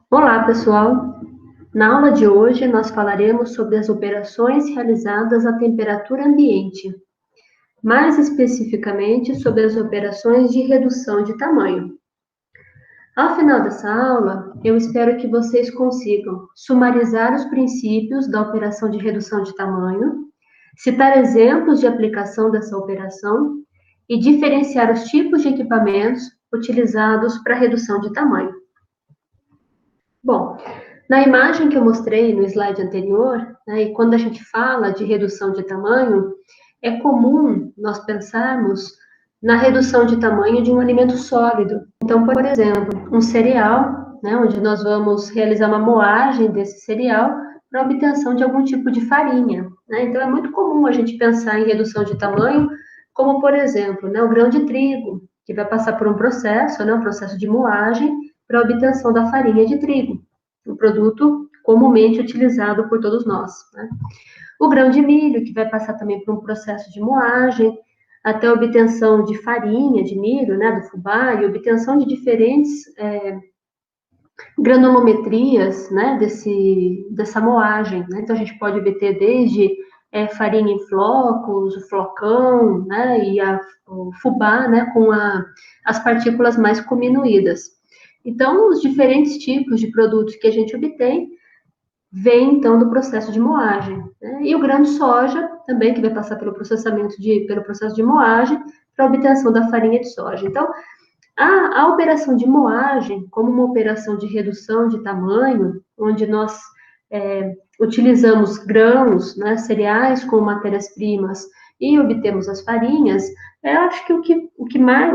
Olá, pessoal! Na aula de hoje, nós falaremos sobre as operações realizadas à temperatura ambiente, mais especificamente sobre as operações de redução de tamanho. Ao final dessa aula, eu espero que vocês consigam sumarizar os princípios da operação de redução de tamanho, citar exemplos de aplicação dessa operação e diferenciar os tipos de equipamentos utilizados para redução de tamanho. Bom, na imagem que eu mostrei no slide anterior, né, e quando a gente fala de redução de tamanho, é comum nós pensarmos na redução de tamanho de um alimento sólido. Então, por exemplo, um cereal, né, onde nós vamos realizar uma moagem desse cereal para obtenção de algum tipo de farinha. Né? Então, é muito comum a gente pensar em redução de tamanho, como, por exemplo, né, o grão de trigo, que vai passar por um processo, né, um processo de moagem, para a obtenção da farinha de trigo, um produto comumente utilizado por todos nós. Né? O grão de milho, que vai passar também por um processo de moagem, até a obtenção de farinha de milho, né, do fubá, e obtenção de diferentes granulometrias, né, dessa moagem. Né? Então, a gente pode obter desde farinha em flocos, o flocão, né, e o fubá, né, com as partículas mais cominuídas. Então, os diferentes tipos de produtos que a gente obtém vem, então, do processo de moagem. Né? E o grão de soja, também, que vai passar pelo processo de moagem, para a obtenção da farinha de soja. Então, a operação de moagem, como uma operação de redução de tamanho, onde nós utilizamos grãos, né, cereais como matérias-primas e obtemos as farinhas, eu acho que o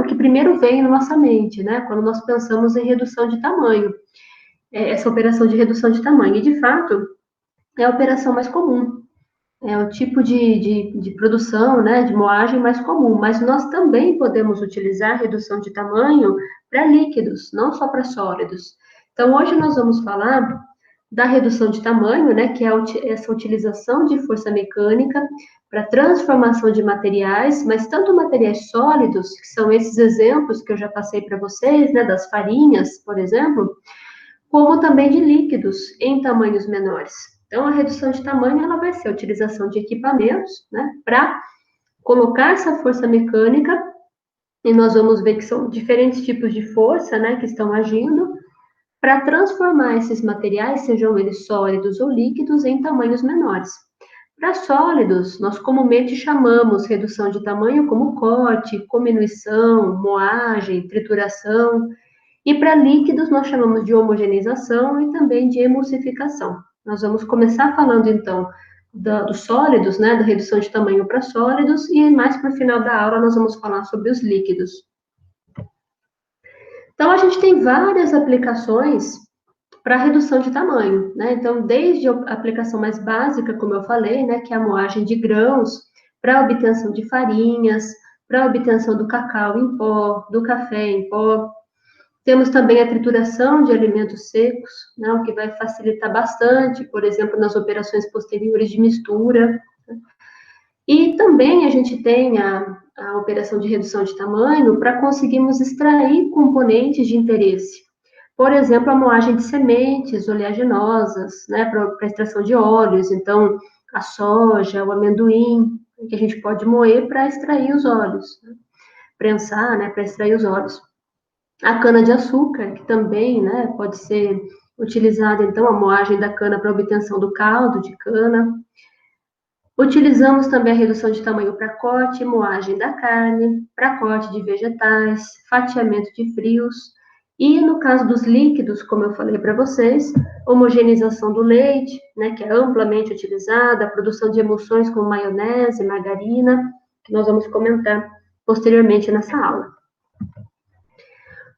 que primeiro vem na nossa mente, né, quando nós pensamos em redução de tamanho, essa operação de redução de tamanho. E, de fato, é a operação mais comum, é o tipo de produção, né, de moagem mais comum, mas nós também podemos utilizar redução de tamanho para líquidos, não só para sólidos. Então, hoje nós vamos falar da redução de tamanho, né, que é essa utilização de força mecânica para transformação de materiais, mas tanto materiais sólidos, que são esses exemplos que eu já passei para vocês, né, das farinhas, por exemplo, como também de líquidos em tamanhos menores. Então, a redução de tamanho ela vai ser a utilização de equipamentos, né, para colocar essa força mecânica, e nós vamos ver que são diferentes tipos de força, né, que estão agindo, para transformar esses materiais, sejam eles sólidos ou líquidos, em tamanhos menores. Para sólidos, nós comumente chamamos redução de tamanho como corte, cominuição, moagem, trituração, e para líquidos, nós chamamos de homogeneização e também de emulsificação. Nós vamos começar falando, então, dos sólidos, né, da redução de tamanho para sólidos, e mais para o final da aula nós vamos falar sobre os líquidos. Então, a gente tem várias aplicações para redução de tamanho, né? Então, desde a aplicação mais básica, como eu falei, né, que é a moagem de grãos, para a obtenção de farinhas, para a obtenção do cacau em pó, do café em pó. Temos também a trituração de alimentos secos, né, o que vai facilitar bastante, por exemplo, nas operações posteriores de mistura. E também a gente tem a operação de redução de tamanho para conseguirmos extrair componentes de interesse. Por exemplo, a moagem de sementes oleaginosas, né, para extração de óleos. Então, a soja, o amendoim, que a gente pode moer para extrair os óleos, né, prensar, né, para extrair os óleos. A cana-de-açúcar, que também, né, pode ser utilizada, então, a moagem da cana para obtenção do caldo de cana. Utilizamos também a redução de tamanho para corte e moagem da carne, para corte de vegetais, fatiamento de frios, e no caso dos líquidos, como eu falei para vocês, homogeneização do leite, né, que é amplamente utilizada, a produção de emulsões como maionese, margarina, que nós vamos comentar posteriormente nessa aula.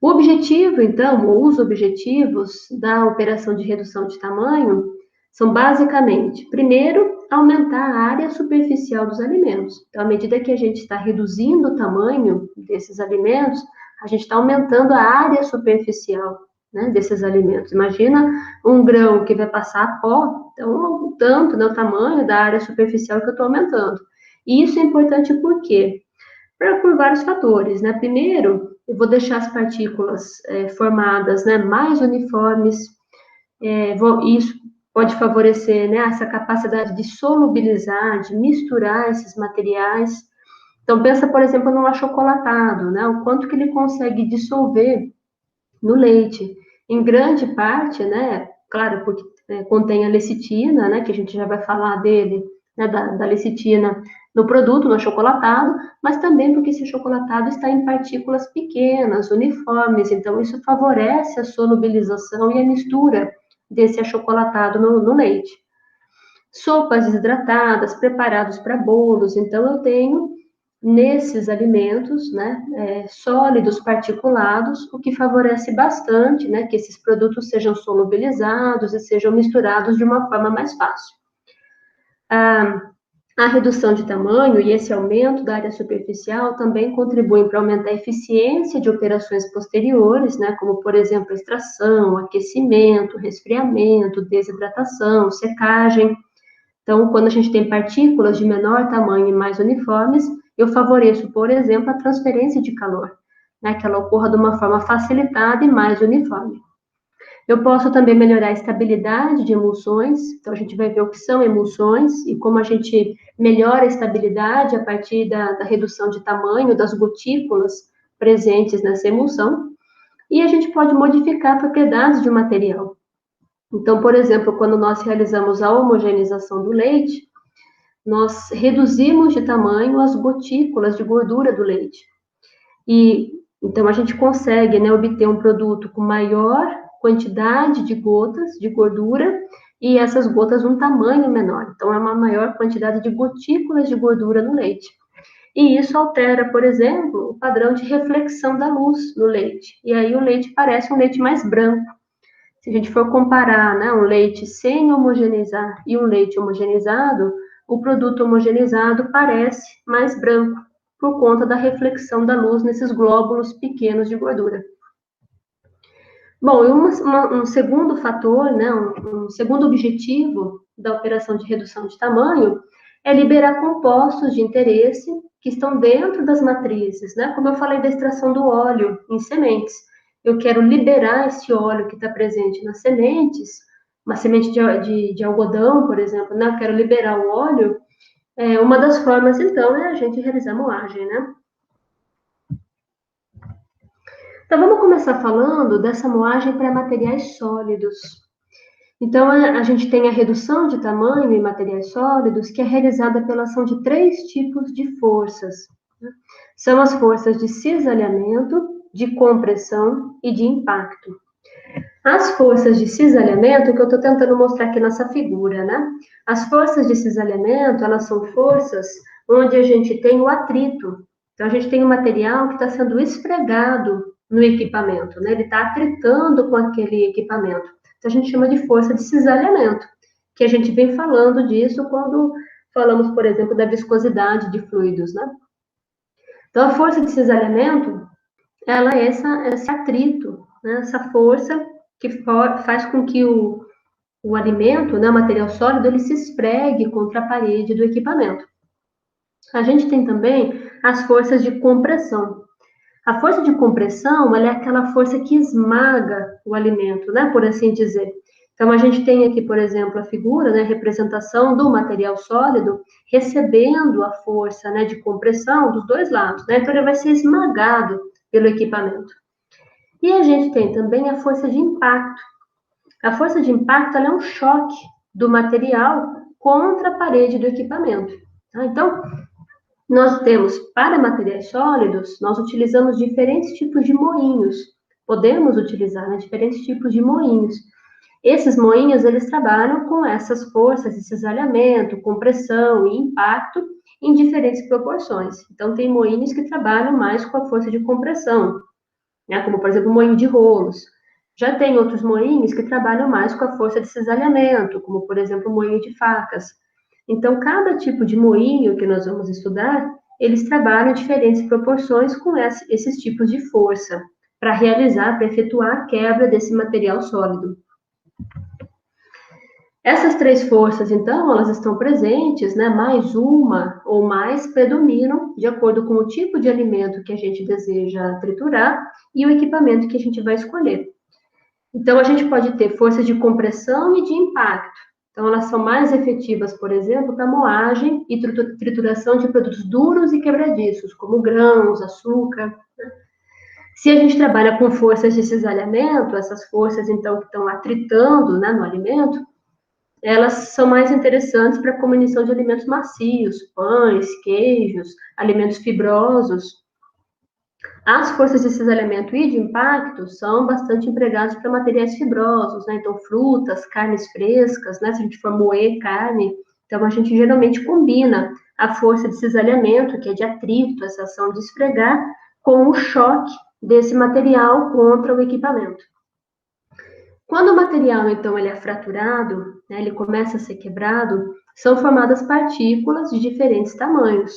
O objetivo, então, ou os objetivos da operação de redução de tamanho são basicamente, primeiro, aumentar a área superficial dos alimentos. Então, à medida que a gente está reduzindo o tamanho desses alimentos, a gente está aumentando a área superficial, né, desses alimentos. Imagina um grão que vai passar a pó, então, o tanto, né, o tamanho da área superficial que eu estou aumentando. E isso é importante por quê? Por vários fatores, né? Primeiro, eu vou deixar as partículas formadas, né, mais uniformes, Isso pode favorecer, né, essa capacidade de solubilizar, de misturar esses materiais. Então, pensa, por exemplo, num achocolatado, né, o quanto que ele consegue dissolver no leite. Em grande parte, né, claro, porque contém a lecitina, né, que a gente já vai falar dele, né, da lecitina no produto, no achocolatado, mas também porque esse achocolatado está em partículas pequenas, uniformes, então isso favorece a solubilização e a mistura desse achocolatado no leite. Sopas desidratadas, preparados para bolos, então eu tenho nesses alimentos, né, sólidos particulados, o que favorece bastante, né, que esses produtos sejam solubilizados e sejam misturados de uma forma mais fácil. A redução de tamanho e esse aumento da área superficial também contribuem para aumentar a eficiência de operações posteriores, né, como, por exemplo, extração, aquecimento, resfriamento, desidratação, secagem. Então, quando a gente tem partículas de menor tamanho e mais uniformes, eu favoreço, por exemplo, a transferência de calor, né, que ela ocorra de uma forma facilitada e mais uniforme. Eu posso também melhorar a estabilidade de emulsões, então a gente vai ver o que são emulsões e como a gente melhora a estabilidade a partir da redução de tamanho das gotículas presentes nessa emulsão, e a gente pode modificar propriedades de um material. Então, por exemplo, quando nós realizamos a homogeneização do leite, nós reduzimos de tamanho as gotículas de gordura do leite. E então a gente consegue, né, obter um produto com maior quantidade de gotas de gordura e essas gotas um tamanho menor. Então é uma maior quantidade de gotículas de gordura no leite. E isso altera, por exemplo, o padrão de reflexão da luz no leite. E aí o leite parece um leite mais branco. Se a gente for comparar, né, um leite sem homogeneizar e um leite homogeneizado, o produto homogeneizado parece mais branco, por conta da reflexão da luz nesses glóbulos pequenos de gordura. Bom, e um segundo fator, né, um segundo objetivo da operação de redução de tamanho é liberar compostos de interesse que estão dentro das matrizes, né? Como eu falei da extração do óleo em sementes. Eu quero liberar esse óleo que está presente nas sementes, uma semente de algodão, por exemplo, né? Eu quero liberar o óleo. Uma das formas, então, é a gente realizar moagem, né? Então, vamos começar falando dessa moagem para materiais sólidos. Então, a gente tem a redução de tamanho em materiais sólidos, que é realizada pela ação de 3 tipos de forças. São as forças de cisalhamento, de compressão e de impacto. As forças de cisalhamento, que eu estou tentando mostrar aqui nessa figura, né? As forças de cisalhamento, elas são forças onde a gente tem o atrito. Então, a gente tem um material que está sendo esfregado no equipamento, né? Ele está atritando com aquele equipamento. Então, a gente chama de força de cisalhamento, que a gente vem falando disso quando falamos, por exemplo, da viscosidade de fluidos, né? Então, a força de cisalhamento, ela é esse atrito, né? Essa força que faz com que o alimento, né, o material sólido, ele se esfregue contra a parede do equipamento. A gente tem também as forças de compressão. A força de compressão, ela é aquela força que esmaga o alimento, né, por assim dizer. Então, a gente tem aqui, por exemplo, a figura, né, a representação do material sólido recebendo a força, né, de compressão dos dois lados, né? Então, ele vai ser esmagado pelo equipamento. E a gente tem também a força de impacto. A força de impacto é um choque do material contra a parede do equipamento. Tá? Então, nós temos, para materiais sólidos, nós utilizamos diferentes tipos de moinhos. Podemos utilizar, né, diferentes tipos de moinhos. Esses moinhos, eles trabalham com essas forças de cisalhamento, compressão e impacto em diferentes proporções. Então, tem moinhos que trabalham mais com a força de compressão, né, como, por exemplo, o moinho de rolos. Já tem outros moinhos que trabalham mais com a força de cisalhamento, como, por exemplo, o moinho de facas. Então, cada tipo de moinho que nós vamos estudar, eles trabalham em diferentes proporções com esses tipos de força, para realizar, para efetuar a quebra desse material sólido. Essas 3 forças, então, elas estão presentes, né? Mais uma ou mais predominam de acordo com o tipo de alimento que a gente deseja triturar e o equipamento que a gente vai escolher. Então, a gente pode ter forças de compressão e de impacto. Então, elas são mais efetivas, por exemplo, para moagem e trituração de produtos duros e quebradiços, como grãos, açúcar. Se a gente trabalha com forças de cisalhamento, essas forças, então, que estão atritando, né, no alimento, elas são mais interessantes para a combinação de alimentos macios, pães, queijos, alimentos fibrosos. As forças de cisalhamento e de impacto são bastante empregadas para materiais fibrosos, né? Então, frutas, carnes frescas, né? Se a gente for moer carne, então a gente geralmente combina a força de cisalhamento, que é de atrito, essa ação de esfregar, com o choque desse material contra o equipamento. Quando o material, então, ele é fraturado, né, ele começa a ser quebrado, são formadas partículas de diferentes tamanhos.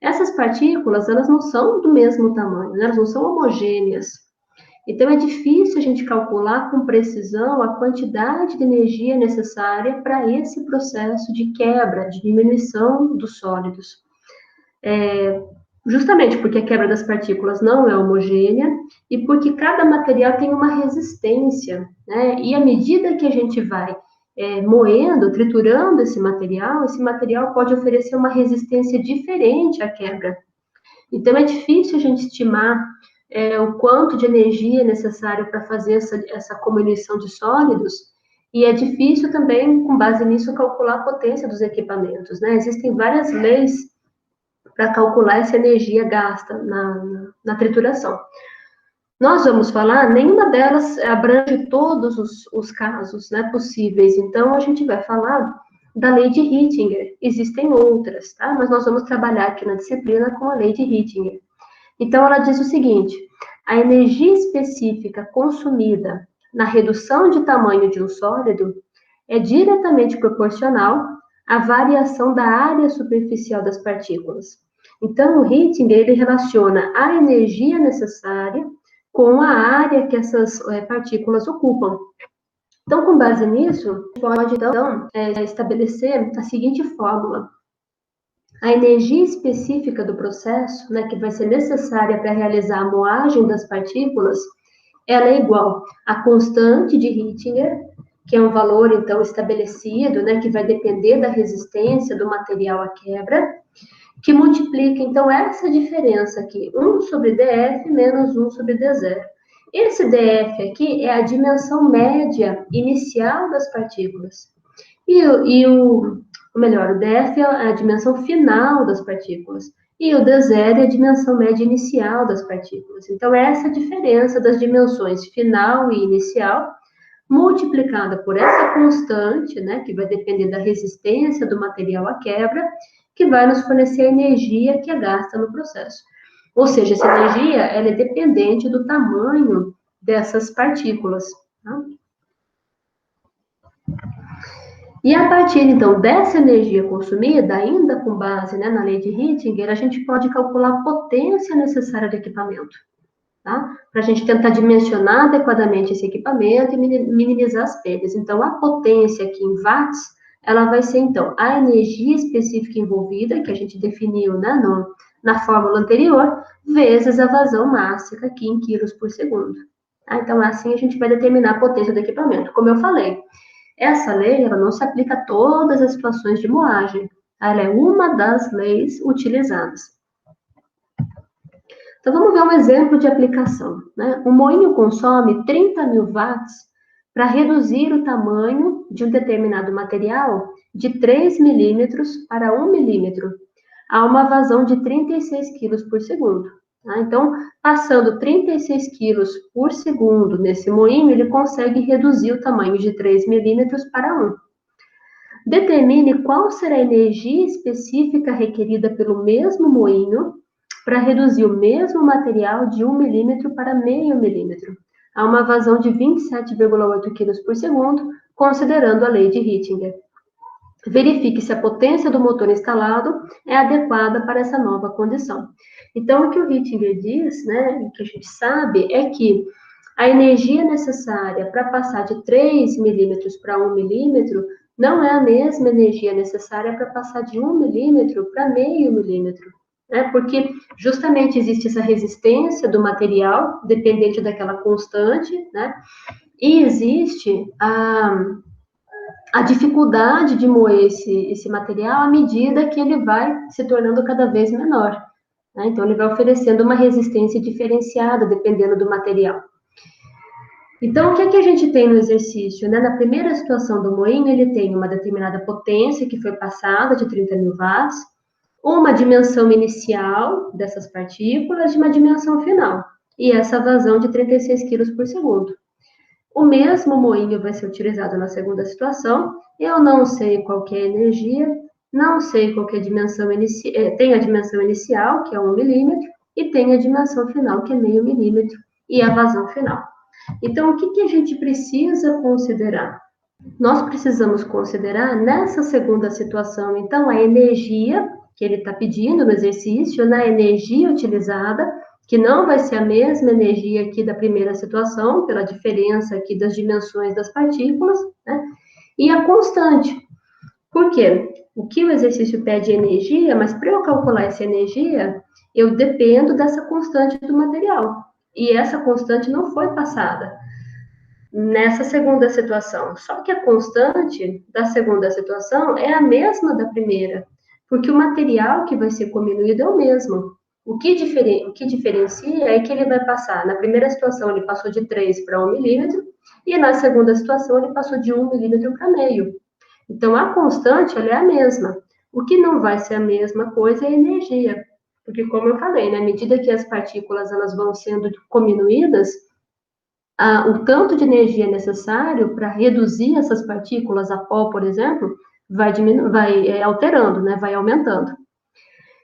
Essas partículas, elas não são do mesmo tamanho, né? Elas não são homogêneas. Então, é difícil a gente calcular com precisão a quantidade de energia necessária para esse processo de quebra, de diminuição dos sólidos. Justamente porque a quebra das partículas não é homogênea e porque cada material tem uma resistência, né? E à medida que a gente vai moendo, triturando esse material pode oferecer uma resistência diferente à quebra. Então, é difícil a gente estimar o quanto de energia é necessário para fazer essa combinação de sólidos, e é difícil também, com base nisso, calcular a potência dos equipamentos, né? Existem várias leis para calcular essa energia gasta na trituração. Nós vamos falar, nenhuma delas abrange todos os casos, né, possíveis. Então, a gente vai falar da lei de Hittinger. Existem outras, tá? Mas nós vamos trabalhar aqui na disciplina com a lei de Hittinger. Então, ela diz o seguinte: a energia específica consumida na redução de tamanho de um sólido é diretamente proporcional à variação da área superficial das partículas. Então, o Hittinger, ele relaciona a energia necessária com a área que essas partículas ocupam. Então, com base nisso, pode, então, estabelecer a seguinte fórmula. A energia específica do processo, né, que vai ser necessária para realizar a moagem das partículas, ela é igual à constante de Hittinger, que é um valor, então, estabelecido, né, que vai depender da resistência do material à quebra, que multiplica, então, essa diferença aqui, 1 sobre dF menos 1 sobre d0. Esse dF aqui é a dimensão média inicial das partículas. O dF é a dimensão final das partículas. E o d0 é a dimensão média inicial das partículas. Então, essa diferença das dimensões final e inicial, multiplicada por essa constante, né, que vai depender da resistência do material à quebra, que vai nos fornecer a energia que é gasta no processo. Ou seja, essa energia ela é dependente do tamanho dessas partículas. Tá? E a partir, então, dessa energia consumida, ainda com base, né, na lei de Hittinger, a gente pode calcular a potência necessária do equipamento, tá? Para a gente tentar dimensionar adequadamente esse equipamento e minimizar as perdas. Então, a potência aqui em watts, ela vai ser, então, a energia específica envolvida, que a gente definiu, né, na fórmula anterior, vezes a vazão máxima aqui em quilos por segundo. Tá? Então, assim a gente vai determinar a potência do equipamento. Como eu falei, essa lei ela não se aplica a todas as situações de moagem. Ela é uma das leis utilizadas. Então, vamos ver um exemplo de aplicação. Né? O moinho consome 30.000 watts para reduzir o tamanho de um determinado material de 3 milímetros para 1 milímetro, a uma vazão de 36 quilos por segundo. Tá? Então, passando 36 quilos por segundo nesse moinho, ele consegue reduzir o tamanho de 3 milímetros para 1. Determine qual será a energia específica requerida pelo mesmo moinho para reduzir o mesmo material de 1 milímetro para meio milímetro, a uma vazão de 27,8 kg por segundo, considerando a lei de Hittinger. Verifique se a potência do motor instalado é adequada para essa nova condição. Então, o que o Hittinger diz, né, o que a gente sabe, é que a energia necessária para passar de 3 milímetros para 1 milímetro não é a mesma energia necessária para passar de 1 milímetro para meio milímetro. Né? Porque justamente existe essa resistência do material, dependente daquela constante, né? E existe a dificuldade de moer esse material à medida que ele vai se tornando cada vez menor, né? Então, ele vai oferecendo uma resistência diferenciada, dependendo do material. Então, o que é que a gente tem no exercício? Né? Na primeira situação do moinho, ele tem uma determinada potência que foi passada de 30.000 watts, uma dimensão inicial dessas partículas e uma dimensão final, e essa vazão de 36 quilos por segundo. O mesmo moinho vai ser utilizado na segunda situação. Eu não sei qual que é a energia, não sei qual que é a dimensão inicial, tem a dimensão inicial, que é 1 milímetro, e tem a dimensão final, que é meio milímetro, e a vazão final. Então, o que, que a gente precisa considerar? Nós precisamos considerar, nessa segunda situação, então, a energia que ele está pedindo no exercício, na energia utilizada, que não vai ser a mesma energia aqui da primeira situação, pela diferença aqui das dimensões das partículas, né? E a constante. Por quê? O que o exercício pede é energia, mas para eu calcular essa energia, eu dependo dessa constante do material. E essa constante não foi passada nessa segunda situação. Só que a constante da segunda situação é a mesma da primeira, porque o material que vai ser cominuído é o mesmo. O que diferencia é que ele vai passar, na primeira situação ele passou de 3 para 1 milímetro, e na segunda situação ele passou de 1 milímetro para meio. Então, a constante, ela é a mesma. O que não vai ser a mesma coisa é a energia, porque como eu falei, né, à medida que as partículas elas vão sendo cominuídas, o tanto de energia necessário para reduzir essas partículas a pó, por exemplo, vai alterando, né? Vai aumentando.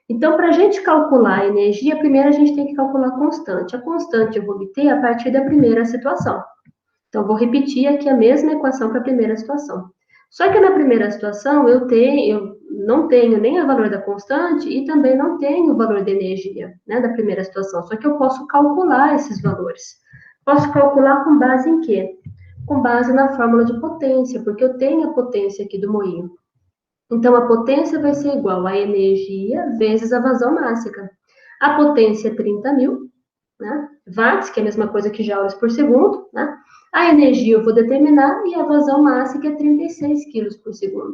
Então, para a gente calcular a energia, primeiro a gente tem que calcular a constante. A constante eu vou obter a partir da primeira situação. Então, vou repetir aqui a mesma equação para a primeira situação. Só que na primeira situação eu não tenho nem o valor da constante e também não tenho o valor da energia, né, da primeira situação. Só que eu posso calcular esses valores. Posso calcular com base em quê? Com base na fórmula de potência, porque eu tenho a potência aqui do moinho. Então, a potência vai ser igual a energia vezes a vazão máxima. A potência é 30.000, né, watts, que é a mesma coisa que joules por segundo, né? A energia eu vou determinar e a vazão máxima é 36 quilos por segundo.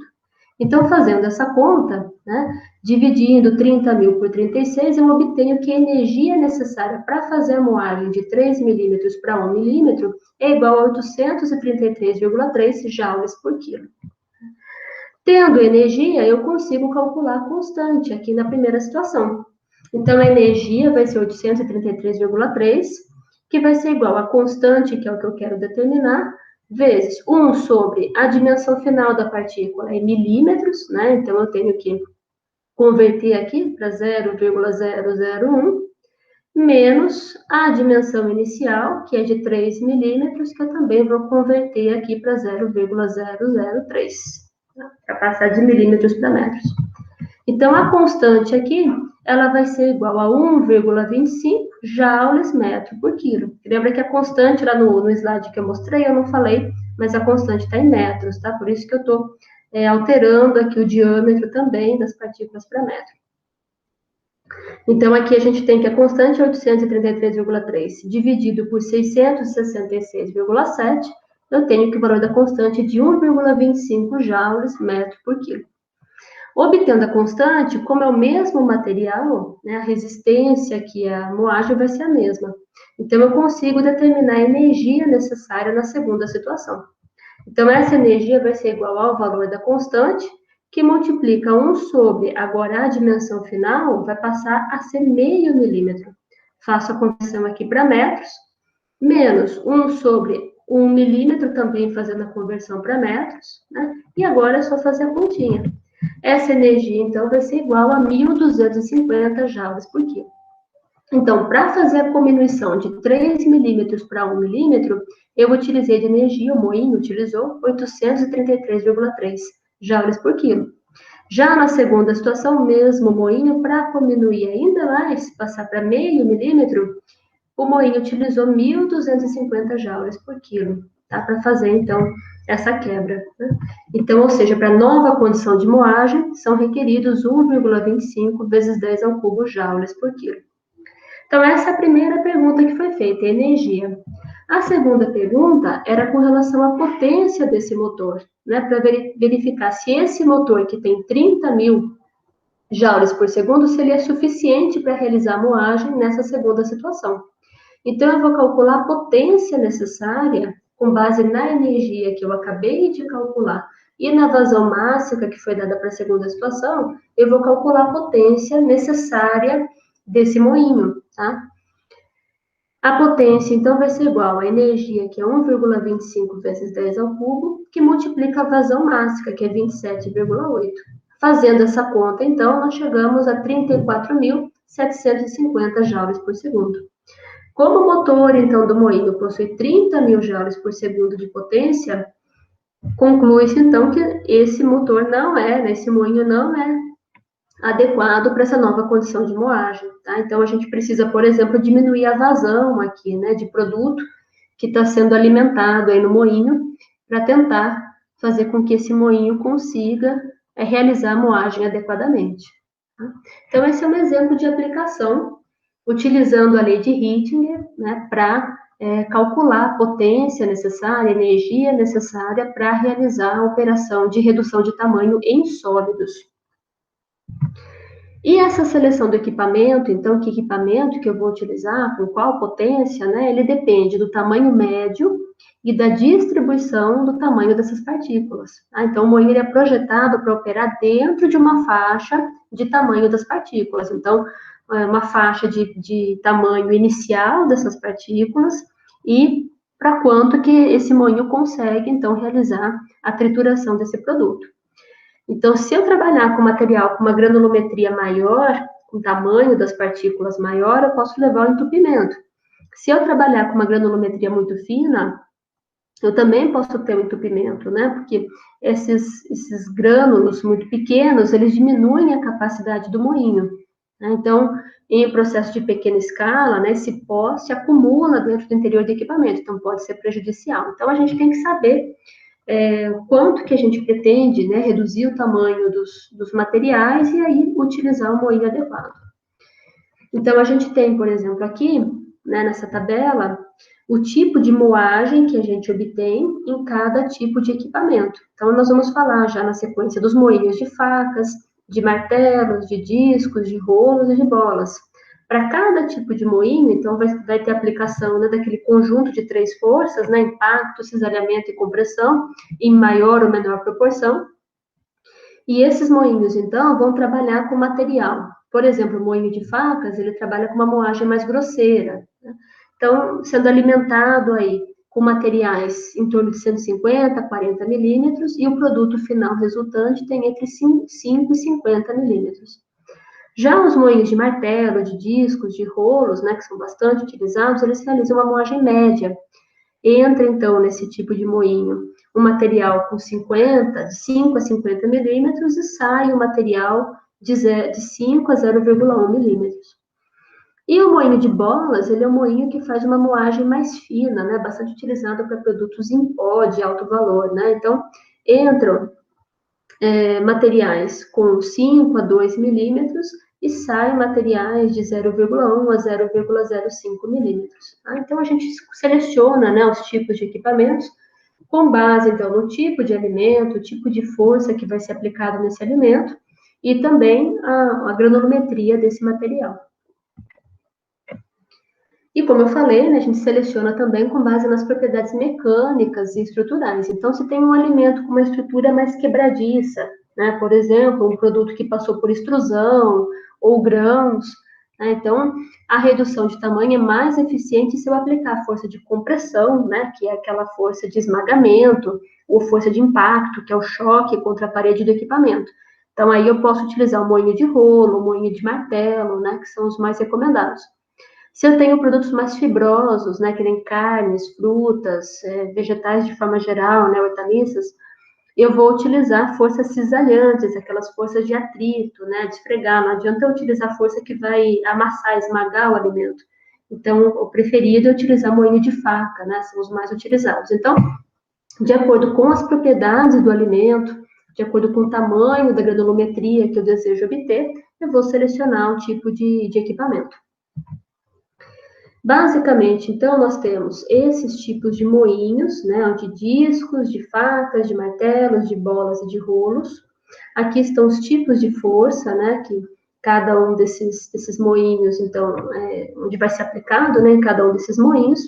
Então, fazendo essa conta, né, dividindo 30.000 por 36, eu obtenho que a energia necessária para fazer a moagem de 3 milímetros para 1 milímetro é igual a 833,3 joules por quilo. Tendo energia, eu consigo calcular a constante aqui na primeira situação. Então, a energia vai ser 833,3, que vai ser igual a constante, que é o que eu quero determinar, vezes 1 sobre a dimensão final da partícula, em milímetros, né? Então, eu tenho que converter aqui para 0,001, menos a dimensão inicial, que é de 3 milímetros, que eu também vou converter aqui para 0,003, para passar de milímetros para metros. Então, a constante aqui, ela vai ser igual a 1,25 joules metro por quilo. Lembra que a constante lá no slide que eu mostrei, eu não falei, mas a constante está em metros, tá? Por isso que eu estou alterando aqui o diâmetro também das partículas para metro. Então, aqui a gente tem que a constante é 833,3 dividido por 666,7, eu tenho que o valor da constante é de 1,25 joules metro por quilo. Obtendo a constante, como é o mesmo material, né, a resistência aqui, a moagem vai ser a mesma. Então, eu consigo determinar a energia necessária na segunda situação. Então, essa energia vai ser igual ao valor da constante, que multiplica 1 sobre, agora a dimensão final, vai passar a ser meio milímetro. Faço a conversão aqui para metros, menos 1 sobre 1 milímetro, também fazendo a conversão para metros, né? E agora é só fazer a continha. Essa energia, então, vai ser igual a 1.250 joules por quilo. Então, para fazer a cominuição de 3 milímetros para 1 milímetro, eu utilizei de energia, o moinho utilizou 833,3 joules por quilo. Já na segunda situação, mesmo moinho, para cominuir ainda mais, passar para meio milímetro, o moinho utilizou 1.250 joules por quilo, tá? Para fazer, então, essa quebra, né? Então, ou seja, para nova condição de moagem, são requeridos 1,25 vezes 10 ao cubo joules por quilo. Então, essa é a primeira pergunta que foi feita, energia. A segunda pergunta era com relação à potência desse motor, né, para verificar se esse motor que tem 30.000 joules por segundo, se ele é suficiente para realizar a moagem nessa segunda situação. Então, eu vou calcular a potência necessária com base na energia que eu acabei de calcular e na vazão máxima que foi dada para a segunda situação, eu vou calcular a potência necessária desse moinho, tá? A potência, então, vai ser igual à energia, que é 1,25 vezes 10 ao cubo, que multiplica a vazão máxima, que é 27,8. Fazendo essa conta, então, nós chegamos a 34.750 joules por segundo. Como o motor, então, do moinho possui 30.000 joules por segundo de potência, conclui-se, então, que esse motor não é, né, esse moinho não é adequado para essa nova condição de moagem, tá? Então, a gente precisa, por exemplo, diminuir a vazão aqui, né, de produto que está sendo alimentado aí no moinho, para tentar fazer com que esse moinho consiga realizar a moagem adequadamente. Tá? Então, esse é um exemplo de aplicação, utilizando a lei de Rittinger, né, para calcular a potência necessária, a energia necessária para realizar a operação de redução de tamanho em sólidos. E essa seleção do equipamento, então, que equipamento que eu vou utilizar, com qual potência, né, ele depende do tamanho médio e da distribuição do tamanho dessas partículas. Tá? Então, o moinho é projetado para operar dentro de uma faixa de tamanho das partículas. Então, uma faixa de tamanho inicial dessas partículas e para quanto que esse moinho consegue, então, realizar a trituração desse produto. Então, se eu trabalhar com material com uma granulometria maior, com tamanho das partículas maior, eu posso levar ao entupimento. Se eu trabalhar com uma granulometria muito fina, eu também posso ter um entupimento, né? Porque esses grânulos muito pequenos, eles diminuem a capacidade do moinho. Né? Então, em processo de pequena escala, né, esse pó se acumula dentro do interior do equipamento, então pode ser prejudicial. Então, a gente tem que saber quanto que a gente pretende, né, reduzir o tamanho dos materiais e aí utilizar o moinho adequado. Então, a gente tem, por exemplo, aqui, né, nessa tabela, o tipo de moagem que a gente obtém em cada tipo de equipamento. Então, nós vamos falar já na sequência dos moinhos de facas, de martelos, de discos, de rolos e de bolas. Para cada tipo de moinho, então, vai ter aplicação, né, daquele conjunto de 3 forças, né, impacto, cisalhamento e compressão, em maior ou menor proporção. E esses moinhos, então, vão trabalhar com material. Por exemplo, o moinho de facas, ele trabalha com uma moagem mais grosseira. Né? Então, sendo alimentado aí com materiais em torno de 150 a 40 milímetros, e o produto final resultante tem entre 5 e 50 milímetros. Já os moinhos de martelo, de discos, de rolos, né, que são bastante utilizados, eles realizam uma moagem média. Entra, então, nesse tipo de moinho um material com 5 a 50 milímetros e sai um material de 5 a 0,1 milímetros. E o moinho de bolas, ele é um moinho que faz uma moagem mais fina, né, bastante utilizado para produtos em pó de alto valor, né? Então, entram materiais com 5 a 2 milímetros e saem materiais de 0,1 a 0,05 milímetros. Tá? Então, a gente seleciona, né, os tipos de equipamentos com base, então, no tipo de alimento, o tipo de força que vai ser aplicado nesse alimento e também a granulometria desse material. E como eu falei, né, a gente seleciona também com base nas propriedades mecânicas e estruturais. Então, se tem um alimento com uma estrutura mais quebradiça, né, por exemplo, um produto que passou por extrusão ou grãos, né, então a redução de tamanho é mais eficiente se eu aplicar a força de compressão, né, que é aquela força de esmagamento, ou força de impacto, que é o choque contra a parede do equipamento. Então, aí eu posso utilizar o moinho de rolo, o moinho de martelo, né, que são os mais recomendados. Se eu tenho produtos mais fibrosos, né, que nem carnes, frutas, vegetais de forma geral, né, hortaliças, eu vou utilizar forças cisalhantes, aquelas forças de atrito, né, de esfregar. Não adianta eu utilizar força que vai amassar, esmagar o alimento. Então, o preferido é utilizar moinho de faca, né, são os mais utilizados. Então, de acordo com as propriedades do alimento, de acordo com o tamanho da granulometria que eu desejo obter, eu vou selecionar o tipo de equipamento. Basicamente, então, nós temos esses tipos de moinhos, né, de discos, de facas, de martelos, de bolas e de rolos. Aqui estão os tipos de força, né, que cada um desses moinhos, então, onde vai ser aplicado, né, em cada um desses moinhos.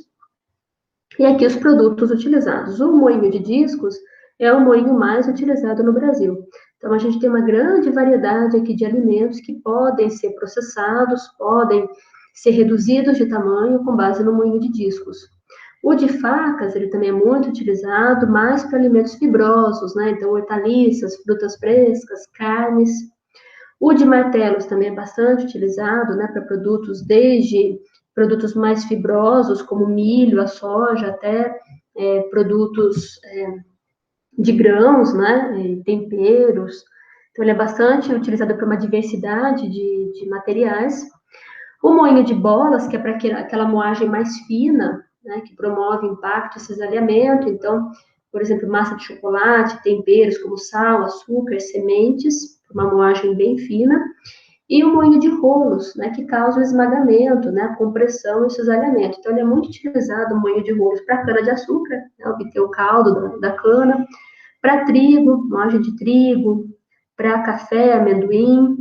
E aqui os produtos utilizados. O moinho de discos é o moinho mais utilizado no Brasil. Então, a gente tem uma grande variedade aqui de alimentos que podem ser processados, podem ser reduzidos de tamanho com base no moinho de discos. O de facas, ele também é muito utilizado, mais para alimentos fibrosos, né? Então, hortaliças, frutas frescas, carnes. O de martelos também é bastante utilizado, né, para produtos, desde produtos mais fibrosos, como milho, a soja, até produtos de grãos, né, temperos. Então, ele é bastante utilizado para uma diversidade de materiais. O moinho de bolas, que é para aquela moagem mais fina, né, que promove impacto e cisalhamento. Então, por exemplo, massa de chocolate, temperos como sal, açúcar, sementes, uma moagem bem fina. E o moinho de rolos, né, que causa o esmagamento, né, a compressão e o cisalhamento. Então, ele é muito utilizado, o moinho de rolos, para cana-de-açúcar, né, obter o caldo da cana, para trigo, moagem de trigo, para café, amendoim.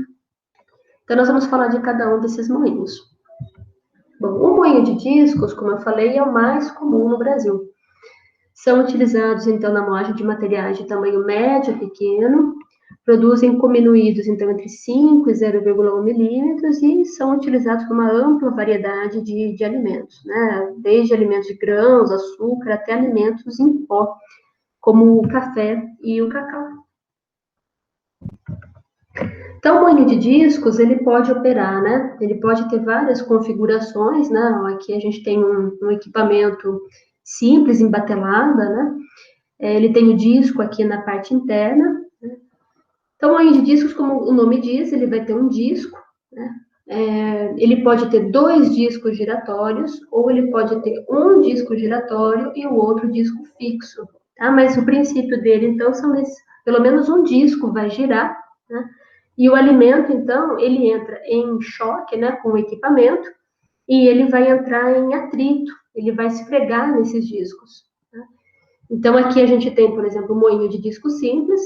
Então, nós vamos falar de cada um desses moinhos. Bom, o moinho de discos, como eu falei, é o mais comum no Brasil. São utilizados, então, na moagem de materiais de tamanho médio a pequeno, produzem cominuídos, então, entre 5 e 0,1 milímetros e são utilizados para uma ampla variedade de alimentos, né? Desde alimentos de grãos, açúcar, até alimentos em pó, como o café e o cacau. Então, o moinho de discos, ele pode operar, né? Ele pode ter várias configurações, né? Aqui a gente tem um equipamento simples, em batelada, né? Ele tem o disco aqui na parte interna. Né? Então, o moinho de discos, como o nome diz, ele vai ter um disco, né? Ele pode ter 2 discos giratórios, ou ele pode ter um disco giratório e o outro disco fixo, tá? Mas o princípio dele, então, são esses, pelo menos um disco vai girar, né? E o alimento, então, ele entra em choque, né, com o equipamento, e ele vai entrar em atrito, ele vai esfregar nesses discos. Né? Então, aqui a gente tem, por exemplo, um moinho de disco simples,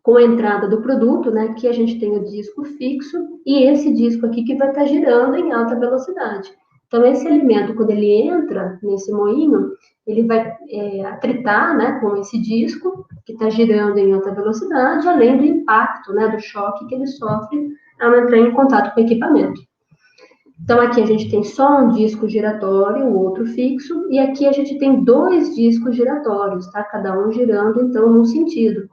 com a entrada do produto, né, aqui a gente tem o disco fixo, e esse disco aqui que vai estar girando em alta velocidade. Então, esse alimento, quando ele entra nesse moinho, ele vai atritar, né, com esse disco, que está girando em alta velocidade, além do impacto, né, do choque que ele sofre ao entrar em contato com o equipamento. Então, aqui a gente tem só um disco giratório, o outro fixo, e aqui a gente tem 2 discos giratórios, tá? Cada um girando, então, num sentido.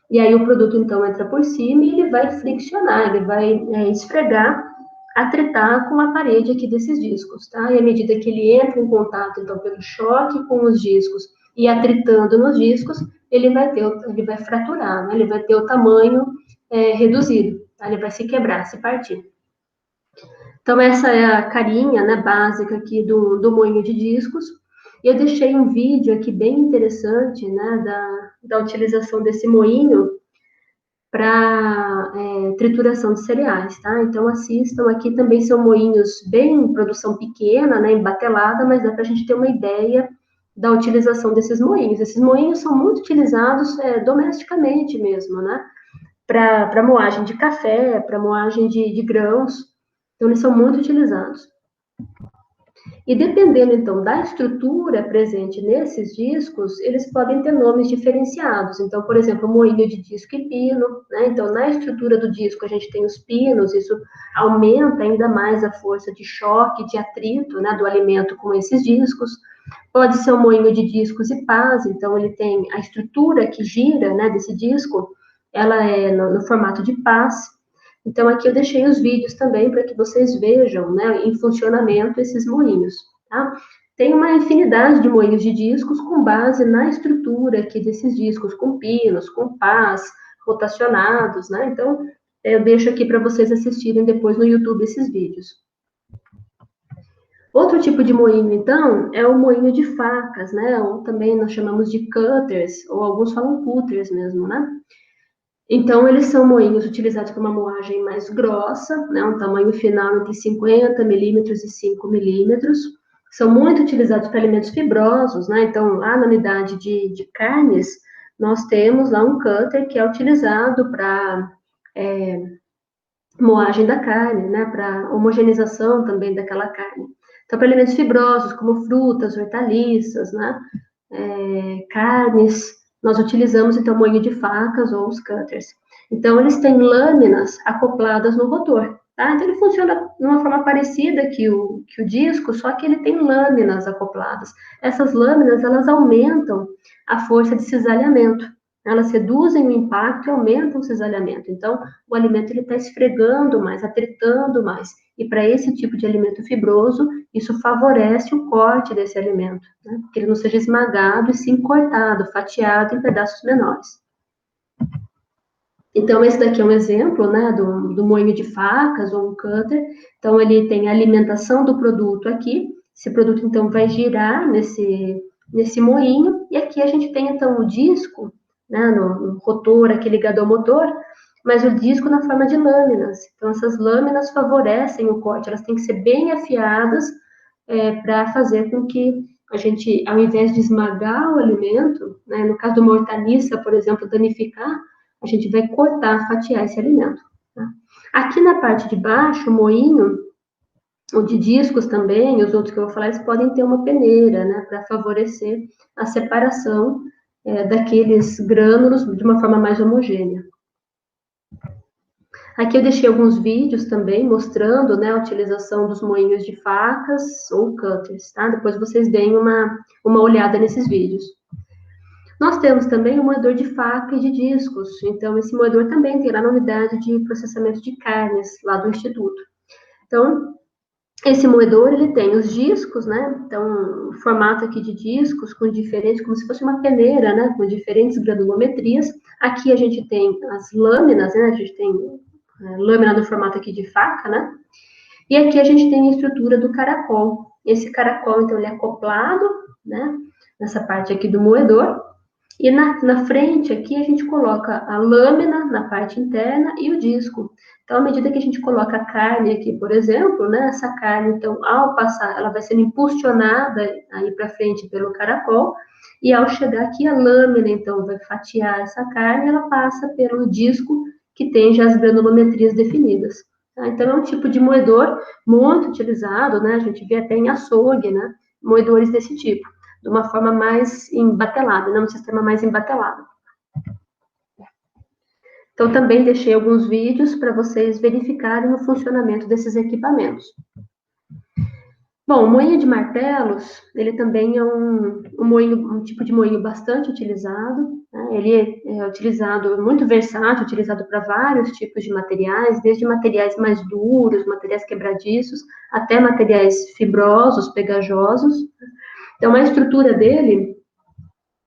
E aí o produto, então, entra por cima e ele vai friccionar, ele vai esfregar, atritar com a parede aqui desses discos, tá? E à medida que ele entra em contato, então, pelo choque com os discos e atritando nos discos, ele vai fraturar, né? Ele vai ter o tamanho reduzido, tá? Ele vai se quebrar, se partir. Então, essa é a carinha, né, básica aqui do moinho de discos. Eu deixei um vídeo aqui bem interessante, né, da utilização desse moinho para trituração de cereais, tá? Então, assistam, aqui também são moinhos bem produção pequena, né, embatelada, mas dá para a gente ter uma ideia da utilização desses moinhos. Esses moinhos são muito utilizados domesticamente mesmo, né? Para moagem de café, para moagem de grãos, então eles são muito utilizados. E dependendo, então, da estrutura presente nesses discos, eles podem ter nomes diferenciados. Então, por exemplo, moinho de disco e pino, né? Então, na estrutura do disco, a gente tem os pinos, isso aumenta ainda mais a força de choque, de atrito, né, do alimento com esses discos. Pode ser um moinho de discos e pás, então ele tem a estrutura que gira, né, desse disco, ela é no formato de pás. Então, aqui eu deixei os vídeos também para que vocês vejam, né, em funcionamento esses moinhos, tá? Tem uma infinidade de moinhos de discos com base na estrutura aqui desses discos, com pinos, com pás, rotacionados, né? Então, eu deixo aqui para vocês assistirem depois no YouTube esses vídeos. Outro tipo de moinho, então, é o moinho de facas, né? Ou também nós chamamos de cutters, ou alguns falam cutters mesmo, né? Então, eles são moinhos utilizados para uma moagem mais grossa, né, um tamanho final entre 50 milímetros e 5 milímetros. São muito utilizados para alimentos fibrosos, né? Então, lá na unidade de carnes, nós temos lá um cutter que é utilizado para moagem da carne, né? Para homogeneização também daquela carne. Então, para alimentos fibrosos, como frutas, hortaliças, né? Carnes, nós utilizamos então moinho de facas ou os cutters. Então, eles têm lâminas acopladas no rotor. Tá? Então, ele funciona de uma forma parecida que o disco, só que ele tem lâminas acopladas. Essas lâminas, elas aumentam a força de cisalhamento. Elas reduzem o impacto e aumentam o cisalhamento. Então, o alimento está esfregando mais, atritando mais. E para esse tipo de alimento fibroso, isso favorece o corte desse alimento, né? Que ele não seja esmagado e sim cortado, fatiado em pedaços menores. Então, esse daqui é um exemplo, né, do moinho de facas ou um cutter. Então, ele tem a alimentação do produto aqui. Esse produto, então, vai girar nesse moinho. E aqui a gente tem, então, o disco, né, no rotor aqui ligado ao motor, mas o disco na forma de lâminas. Então, essas lâminas favorecem o corte. Elas têm que ser bem afiadas para fazer com que a gente, ao invés de esmagar o alimento, né, no caso de uma hortaliça, por exemplo, danificar, a gente vai cortar, fatiar esse alimento. Tá? Aqui na parte de baixo, o moinho, o de discos também, os outros que eu vou falar, eles podem ter uma peneira, né, para favorecer a separação daqueles grânulos de uma forma mais homogênea. Aqui eu deixei alguns vídeos também mostrando, né, a utilização dos moinhos de facas ou cutters, tá? Depois vocês deem uma olhada nesses vídeos. Nós temos também o moedor de faca e de discos. Então, esse moedor também tem lá na unidade de processamento de carnes, lá do Instituto. Então, esse moedor, ele tem os discos, né? Então, o formato aqui de discos com diferentes, como se fosse uma peneira, né? Com diferentes granulometrias. Aqui a gente tem as lâminas, né? A gente tem lâmina no formato aqui de faca, né? E aqui a gente tem a estrutura do caracol. Esse caracol, então, ele é acoplado, né? Nessa parte aqui do moedor. E na frente aqui a gente coloca a lâmina na parte interna e o disco. Então, à medida que a gente coloca a carne aqui, por exemplo, né, essa carne, então, ao passar, ela vai sendo impulsionada aí para frente pelo caracol, e ao chegar aqui, a lâmina, então, vai fatiar essa carne, e ela passa pelo disco que tem já as granulometrias definidas. Tá? Então, é um tipo de moedor muito utilizado, né, a gente vê até em açougue, né, moedores desse tipo, de uma forma mais embatelada, né, um sistema mais embatelado. Então, também deixei alguns vídeos para vocês verificarem o funcionamento desses equipamentos. Bom, o moinho de martelos, ele também é um tipo de moinho bastante utilizado, né? Ele é utilizado, muito versátil, utilizado para vários tipos de materiais, desde materiais mais duros, materiais quebradiços, até materiais fibrosos, pegajosos. Então, a estrutura dele,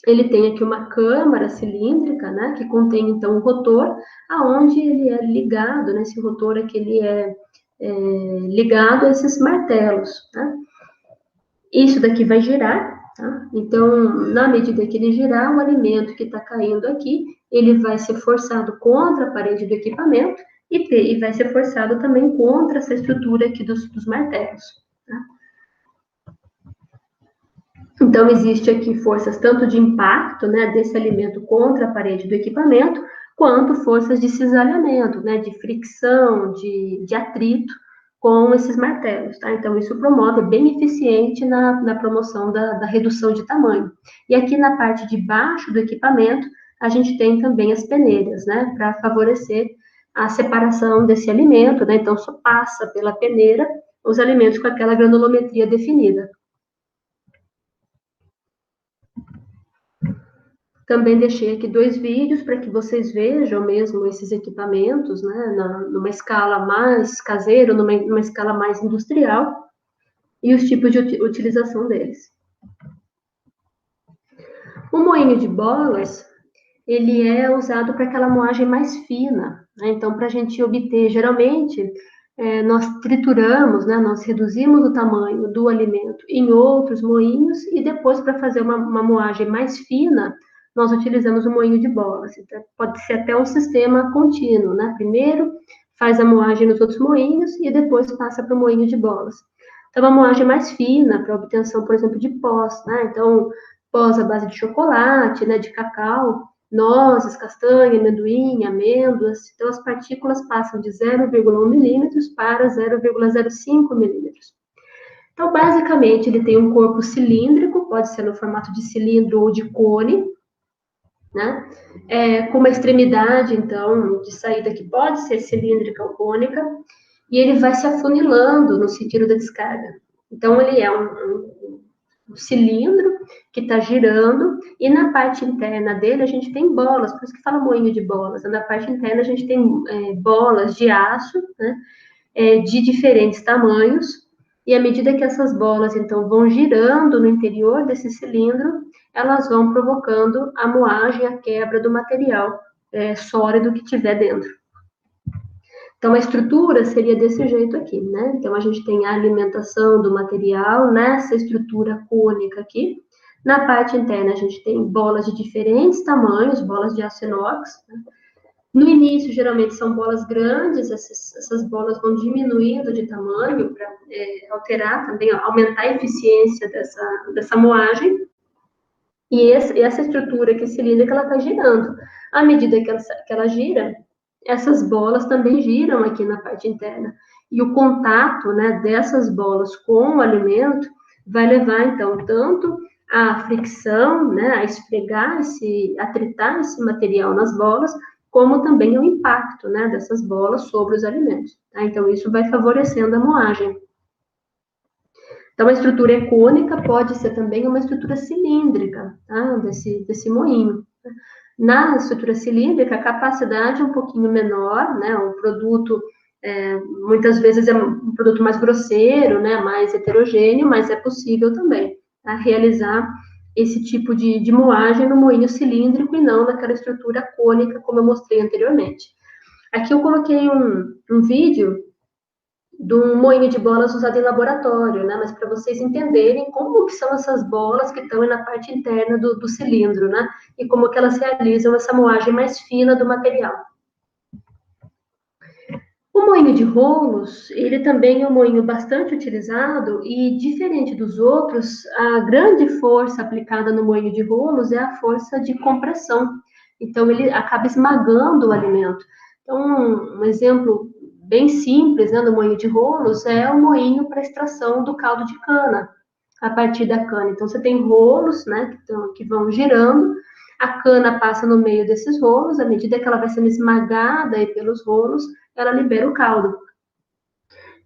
ele tem aqui uma câmara cilíndrica, né, que contém, então, o rotor, aonde ele é ligado, né, esse rotor aqui, ele é ligado a esses martelos, tá? Isso daqui vai girar, tá? Então, na medida que ele girar, o alimento que está caindo aqui, ele vai ser forçado contra a parede do equipamento e vai ser forçado também contra essa estrutura aqui dos martelos, tá? Então, existe aqui forças tanto de impacto, né, desse alimento contra a parede do equipamento, quanto forças de cisalhamento, né, de fricção, de atrito com esses martelos, tá? Então, isso promove, é bem eficiente na promoção da redução de tamanho. E aqui na parte de baixo do equipamento, a gente tem também as peneiras, né, para favorecer a separação desse alimento, né? Então, só passa pela peneira os alimentos com aquela granulometria definida. Também deixei aqui 2 vídeos para que vocês vejam mesmo esses equipamentos, né, numa escala mais caseira, numa escala mais industrial, e os tipos de utilização deles. O moinho de bolas, ele é usado para aquela moagem mais fina, né? Então, para a gente obter, geralmente, nós trituramos, né, nós reduzimos o tamanho do alimento em outros moinhos, e depois, para fazer uma moagem mais fina, nós utilizamos o moinho de bolas. Então, pode ser até um sistema contínuo, né? Primeiro faz a moagem nos outros moinhos e depois passa para o moinho de bolas. Então, uma moagem mais fina, para obtenção, por exemplo, de pós, né? Então, pós à base de chocolate, né, de cacau, nozes, castanha, amendoim, amêndoas. Então, as partículas passam de 0,1 milímetros para 0,05 milímetros. Então, basicamente, ele tem um corpo cilíndrico, pode ser no formato de cilindro ou de cone, né? Com uma extremidade, então, de saída que pode ser cilíndrica ou cônica, e ele vai se afunilando no sentido da descarga. Então, ele é um cilindro que está girando, e na parte interna dele a gente tem bolas, por isso que fala moinho de bolas. Na parte interna a gente tem bolas de aço, né, de diferentes tamanhos, e à medida que essas bolas, então, vão girando no interior desse cilindro, elas vão provocando a moagem, a quebra do material sólido que tiver dentro. Então, a estrutura seria desse jeito aqui, né? Então, a gente tem a alimentação do material nessa estrutura cônica aqui. Na parte interna, a gente tem bolas de diferentes tamanhos, bolas de aço inox, né? No início, geralmente, são bolas grandes, essas bolas vão diminuindo de tamanho para alterar também, aumentar a eficiência dessa moagem. E essa estrutura aqui cilíndrica, ela está girando. À medida que ela gira, essas bolas também giram aqui na parte interna. E o contato, né, dessas bolas com o alimento vai levar, então, tanto a fricção, né, a esfregar, atritar esse material nas bolas, como também o impacto, né, dessas bolas sobre os alimentos. Tá? Então, isso vai favorecendo a moagem. Então, a estrutura é cônica, pode ser também uma estrutura cilíndrica, tá? desse moinho. Na estrutura cilíndrica, a capacidade é um pouquinho menor, né? O produto, muitas vezes, é um produto mais grosseiro, né? Mais heterogêneo, mas é possível também, tá? Realizar esse tipo de moagem no moinho cilíndrico e não naquela estrutura cônica, como eu mostrei anteriormente. Aqui eu coloquei um vídeo do moinho de bolas usado em laboratório, né? Mas para vocês entenderem como que são essas bolas que estão na parte interna do cilindro, né? E como que elas realizam essa moagem mais fina do material. O moinho de rolos, ele também é um moinho bastante utilizado e, diferente dos outros, a grande força aplicada no moinho de rolos é a força de compressão. Então, ele acaba esmagando o alimento. Então, um exemplo bem simples, né, do moinho de rolos é o moinho para extração do caldo de cana, a partir da cana. Então, você tem rolos, né, que vão girando, a cana passa no meio desses rolos, à medida que ela vai sendo esmagada aí pelos rolos, ela libera o caldo.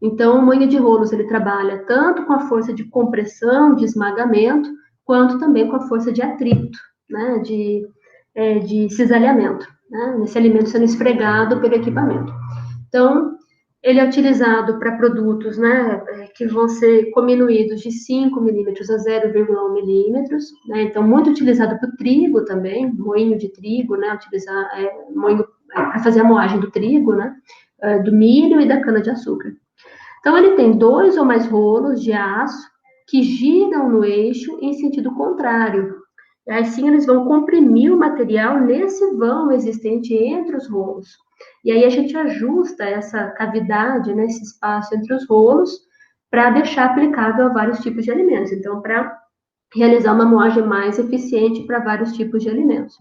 Então, o moinho de rolos, ele trabalha tanto com a força de compressão, de esmagamento, quanto também com a força de atrito, né, de cisalhamento, né, nesse alimento sendo esfregado pelo equipamento. Então, ele é utilizado para produtos, né, que vão ser cominuídos de 5 milímetros a 0,1 milímetros, né, então muito utilizado para o trigo também, moinho de trigo, né, moinho para fazer a moagem do trigo, né, do milho e da cana-de-açúcar. Então, ele tem 2 ou mais rolos de aço que giram no eixo em sentido contrário. E assim, eles vão comprimir o material nesse vão existente entre os rolos. E aí, a gente ajusta essa cavidade, né, esse espaço entre os rolos, para deixar aplicável a vários tipos de alimentos. Então, para realizar uma moagem mais eficiente para vários tipos de alimentos.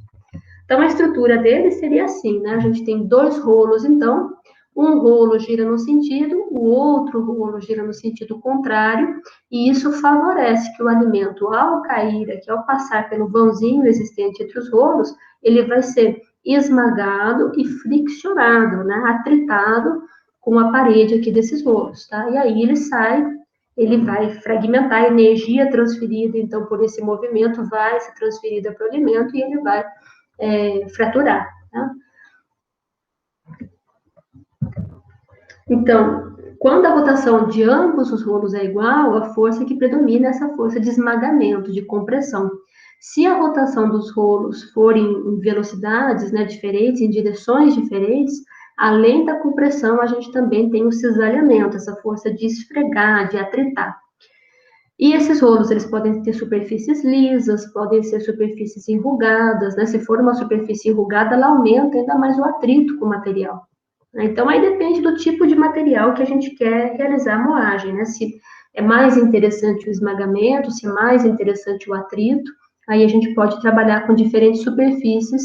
Então, a estrutura dele seria assim, né? A gente tem 2 rolos, então, um rolo gira no sentido, o outro rolo gira no sentido contrário, e isso favorece que o alimento, ao cair aqui, ao passar pelo vãozinho existente entre os rolos, ele vai ser esmagado e friccionado, né? Atritado com a parede aqui desses rolos, tá? E aí ele vai fragmentar a energia transferida, então, por esse movimento, vai ser transferida para o alimento e ele vai fraturar, tá? Então, quando a rotação de ambos os rolos é igual, a força que predomina é essa força de esmagamento, de compressão. Se a rotação dos rolos for em velocidades, né, diferentes, em direções diferentes, além da compressão, a gente também tem o cisalhamento, essa força de esfregar, de atritar. E esses rolos, eles podem ter superfícies lisas, podem ser superfícies enrugadas, né? Se for uma superfície enrugada, ela aumenta ainda mais o atrito com o material. Então, aí depende do tipo de material que a gente quer realizar a moagem, né? Se é mais interessante o esmagamento, se é mais interessante o atrito, aí a gente pode trabalhar com diferentes superfícies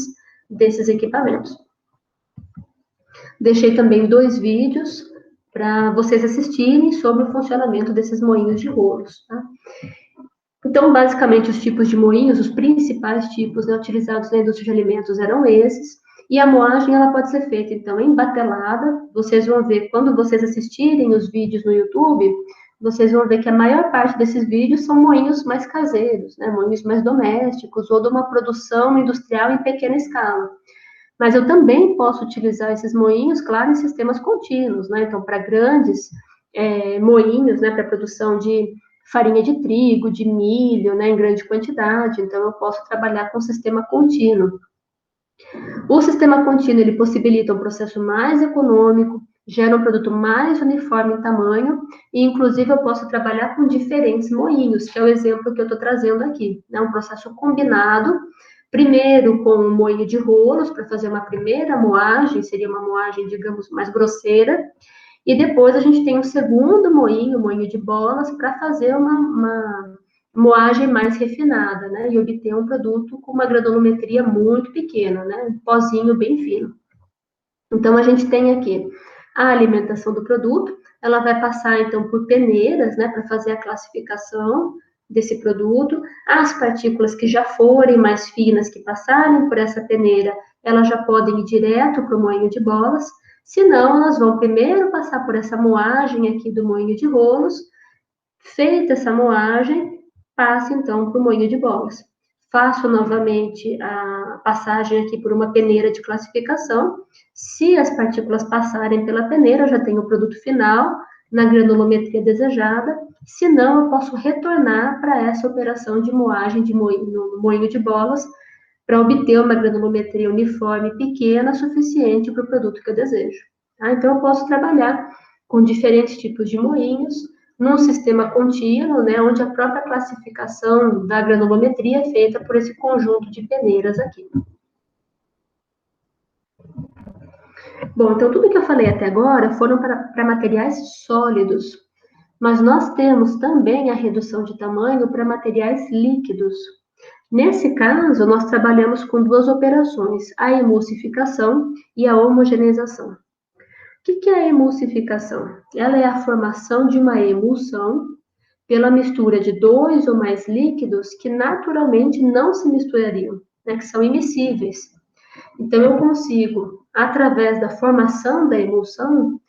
desses equipamentos. Deixei também 2 vídeos para vocês assistirem sobre o funcionamento desses moinhos de rolos, tá? Então, basicamente, os tipos de moinhos, os principais tipos, né, utilizados na indústria de alimentos eram esses. E a moagem, ela pode ser feita, então, em batelada. Vocês vão ver, quando vocês assistirem os vídeos no YouTube, vocês vão ver que a maior parte desses vídeos são moinhos mais caseiros, né, moinhos mais domésticos, ou de uma produção industrial em pequena escala. Mas eu também posso utilizar esses moinhos, claro, em sistemas contínuos, né? Então, para grandes moinhos, né, para produção de farinha de trigo, de milho, né, em grande quantidade, então eu posso trabalhar com sistema contínuo. O sistema contínuo, ele possibilita um processo mais econômico, gera um produto mais uniforme em tamanho, e inclusive eu posso trabalhar com diferentes moinhos, que é o exemplo que eu estou trazendo aqui, né, um processo combinado, primeiro com um moinho de rolos, para fazer uma primeira moagem, seria uma moagem, digamos, mais grosseira, e depois a gente tem um segundo moinho, moinho de bolas, para fazer uma moagem mais refinada, né? E obter um produto com uma granulometria muito pequena, né? Um pozinho bem fino. Então, a gente tem aqui a alimentação do produto, ela vai passar, então, por peneiras, né? Para fazer a classificação desse produto. As partículas que já forem mais finas, que passarem por essa peneira, elas já podem ir direto para o moinho de bolas. Se não, elas vão primeiro passar por essa moagem aqui do moinho de rolos. Feita essa moagem, passa então para o moinho de bolas. Faço novamente a passagem aqui por uma peneira de classificação. Se as partículas passarem pela peneira, eu já tenho o produto final na granulometria desejada. Se não, eu posso retornar para essa operação de moagem no moinho de bolas para obter uma granulometria uniforme pequena, suficiente para o produto que eu desejo. Tá? Então, eu posso trabalhar com diferentes tipos de moinhos, num sistema contínuo, né, onde a própria classificação da granulometria é feita por esse conjunto de peneiras aqui. Bom, então tudo que eu falei até agora foram para materiais sólidos, mas nós temos também a redução de tamanho para materiais líquidos. Nesse caso, nós trabalhamos com 2 operações, a emulsificação e a homogeneização. O que é a emulsificação? Ela é a formação de uma emulsão pela mistura de 2 ou mais líquidos que naturalmente não se misturariam, né, que são immiscíveis. Então, eu consigo, através da formação da emulsão,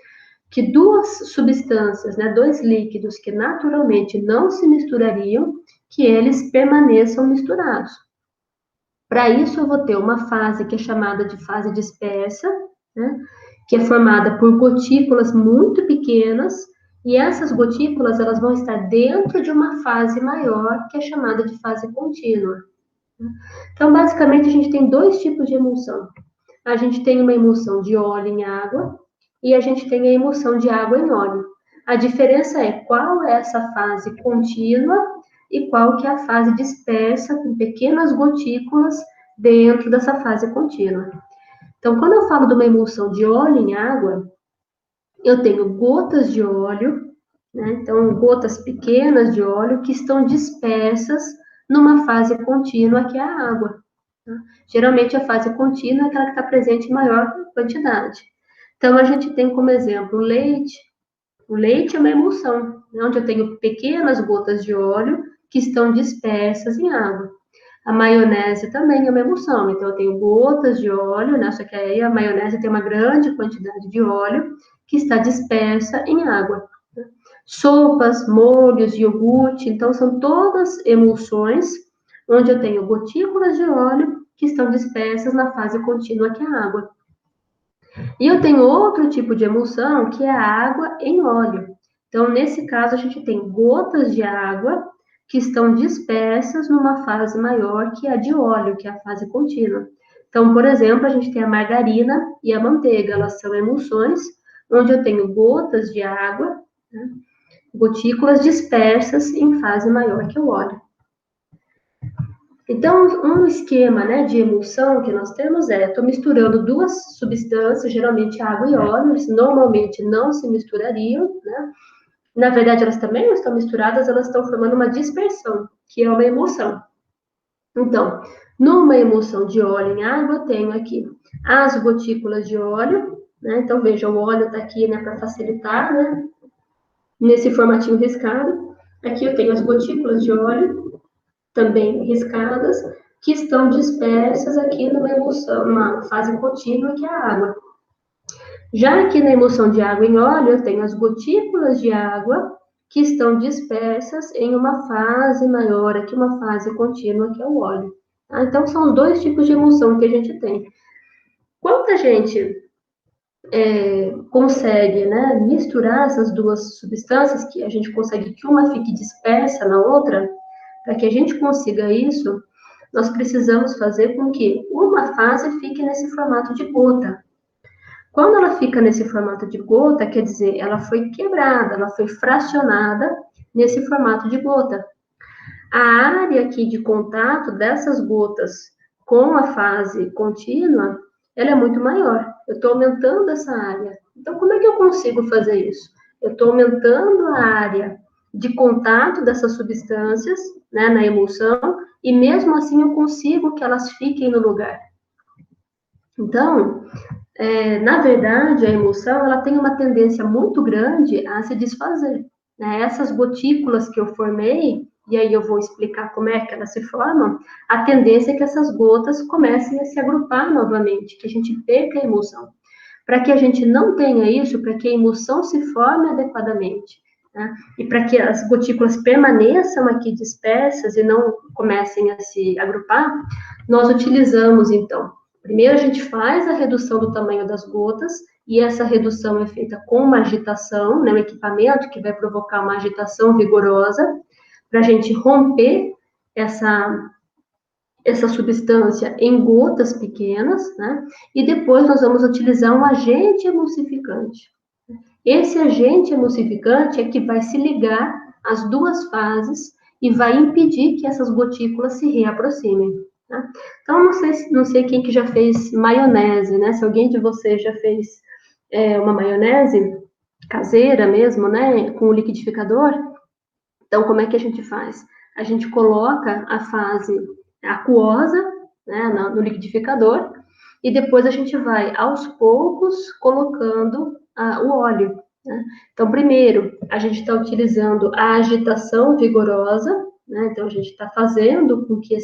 que 2 substâncias, né, 2 líquidos que naturalmente não se misturariam, que eles permaneçam misturados. Para isso, eu vou ter uma fase que é chamada de fase dispersa, né, que é formada por gotículas muito pequenas, e essas gotículas elas vão estar dentro de uma fase maior, que é chamada de fase contínua. Então, basicamente, a gente tem 2 tipos de emulsão. A gente tem uma emulsão de óleo em água, e a gente tem a emulsão de água em óleo. A diferença é qual é essa fase contínua e qual que é a fase dispersa, com pequenas gotículas dentro dessa fase contínua. Então, quando eu falo de uma emulsão de óleo em água, eu tenho gotas de óleo, né? Então, gotas pequenas de óleo que estão dispersas numa fase contínua, que é a água. Tá? Geralmente, a fase contínua é aquela que está presente em maior quantidade. Então, a gente tem como exemplo o leite. O leite é uma emulsão, né, onde eu tenho pequenas gotas de óleo que estão dispersas em água. A maionese também é uma emulsão, então eu tenho gotas de óleo, né, só que aí a maionese tem uma grande quantidade de óleo que está dispersa em água. Sopas, molhos, iogurte, então são todas emulsões onde eu tenho gotículas de óleo que estão dispersas na fase contínua, que é a água. E eu tenho outro tipo de emulsão, que é a água em óleo. Então, nesse caso, a gente tem gotas de água que estão dispersas numa fase maior, que é a de óleo, que é a fase contínua. Então, por exemplo, a gente tem a margarina e a manteiga, elas são emulsões, onde eu tenho gotas de água, né, gotículas dispersas em fase maior que o óleo. Então, um esquema, né, de emulsão que nós temos estou misturando duas substâncias, geralmente água e óleo, eles normalmente não se misturariam, né? Na verdade, elas também não estão misturadas, elas estão formando uma dispersão, que é uma emulsão. Então, numa emulsão de óleo em água, eu tenho aqui as gotículas de óleo, né? Então, veja, o óleo está aqui, né, para facilitar, né? Nesse formatinho riscado. Aqui eu tenho as gotículas de óleo, também riscadas, que estão dispersas aqui numa emulsão, numa fase contínua, que é a água. Já aqui na emulsão de água em óleo, eu tenho as gotículas de água que estão dispersas em uma fase maior, aqui uma fase contínua, que é o óleo. Tá? Então, são dois tipos de emulsão que a gente tem. Quando a gente consegue, né, misturar essas duas substâncias, que a gente consegue que uma fique dispersa na outra, para que a gente consiga isso, nós precisamos fazer com que uma fase fique nesse formato de gota. Quando ela fica nesse formato de gota, quer dizer, ela foi quebrada, ela foi fracionada nesse formato de gota. A área aqui de contato dessas gotas com a fase contínua, ela é muito maior. Eu estou aumentando essa área. Então, como é que eu consigo fazer isso? Eu estou aumentando a área de contato dessas substâncias, né, na emulsão, e mesmo assim eu consigo que elas fiquem no lugar. Então, na verdade, a emulsão ela tem uma tendência muito grande a se desfazer. Né? Essas gotículas que eu formei, e aí eu vou explicar como é que elas se formam, a tendência é que essas gotas comecem a se agrupar novamente, que a gente perca a emulsão. Para que a gente não tenha isso, para que a emulsão se forme adequadamente, né? E para que as gotículas permaneçam aqui dispersas e não comecem a se agrupar, nós utilizamos, então, primeiro a gente faz a redução do tamanho das gotas, e essa redução é feita com uma agitação, né, um equipamento que vai provocar uma agitação vigorosa, para a gente romper essa substância em gotas pequenas, né? E depois nós vamos utilizar um agente emulsificante. Esse agente emulsificante é que vai se ligar às duas fases e vai impedir que essas gotículas se reaproximem. Tá? Então, não sei quem que já fez maionese, né? Se alguém de vocês já fez uma maionese caseira mesmo, né? Com o liquidificador. Então, como é que a gente faz? A gente coloca a fase aquosa, né, no liquidificador, e depois a gente vai, aos poucos, colocando o óleo. Né? Então, primeiro, a gente está utilizando a agitação vigorosa, né? Então, a gente está fazendo com que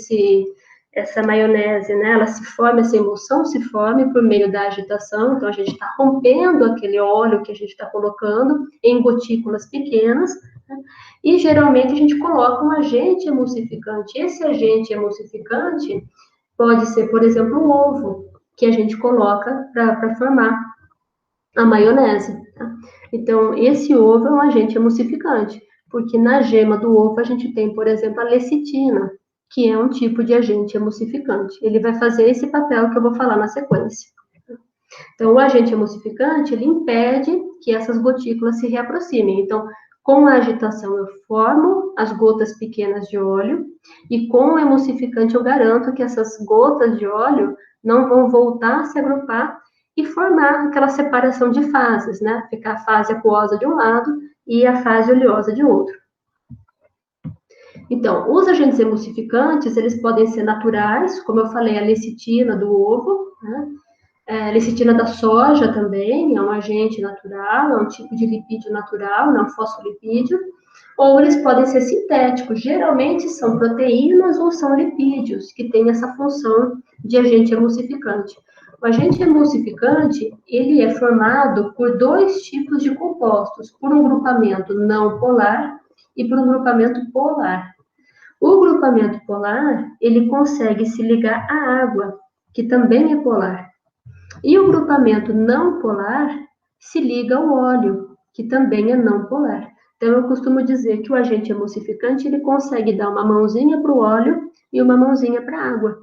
essa maionese, né, ela se forme, essa emulsão se forme por meio da agitação, então a gente está rompendo aquele óleo que a gente está colocando em gotículas pequenas, né? E geralmente a gente coloca um agente emulsificante. Esse agente emulsificante pode ser, por exemplo, um ovo, que a gente coloca para formar a maionese. Tá? Então, esse ovo é um agente emulsificante, porque na gema do ovo a gente tem, por exemplo, a lecitina, que é um tipo de agente emulsificante. Ele vai fazer esse papel que eu vou falar na sequência. Então, o agente emulsificante, ele impede que essas gotículas se reaproximem. Então, com a agitação eu formo as gotas pequenas de óleo e com o emulsificante eu garanto que essas gotas de óleo não vão voltar a se agrupar e formar aquela separação de fases, né? Ficar a fase aquosa de um lado e a fase oleosa de outro. Então, os agentes emulsificantes, eles podem ser naturais, como eu falei, a lecitina do ovo, né? A lecitina da soja também é um agente natural, é um tipo de lipídio natural, não fosfolipídio, ou eles podem ser sintéticos, geralmente são proteínas ou são lipídios, que têm essa função de agente emulsificante. O agente emulsificante, ele é formado por dois tipos de compostos, por um grupamento não polar e por um grupamento polar. O grupamento polar, ele consegue se ligar à água, que também é polar. E o grupamento não polar se liga ao óleo, que também é não polar. Então, eu costumo dizer que o agente emulsificante, ele consegue dar uma mãozinha para o óleo e uma mãozinha para a água.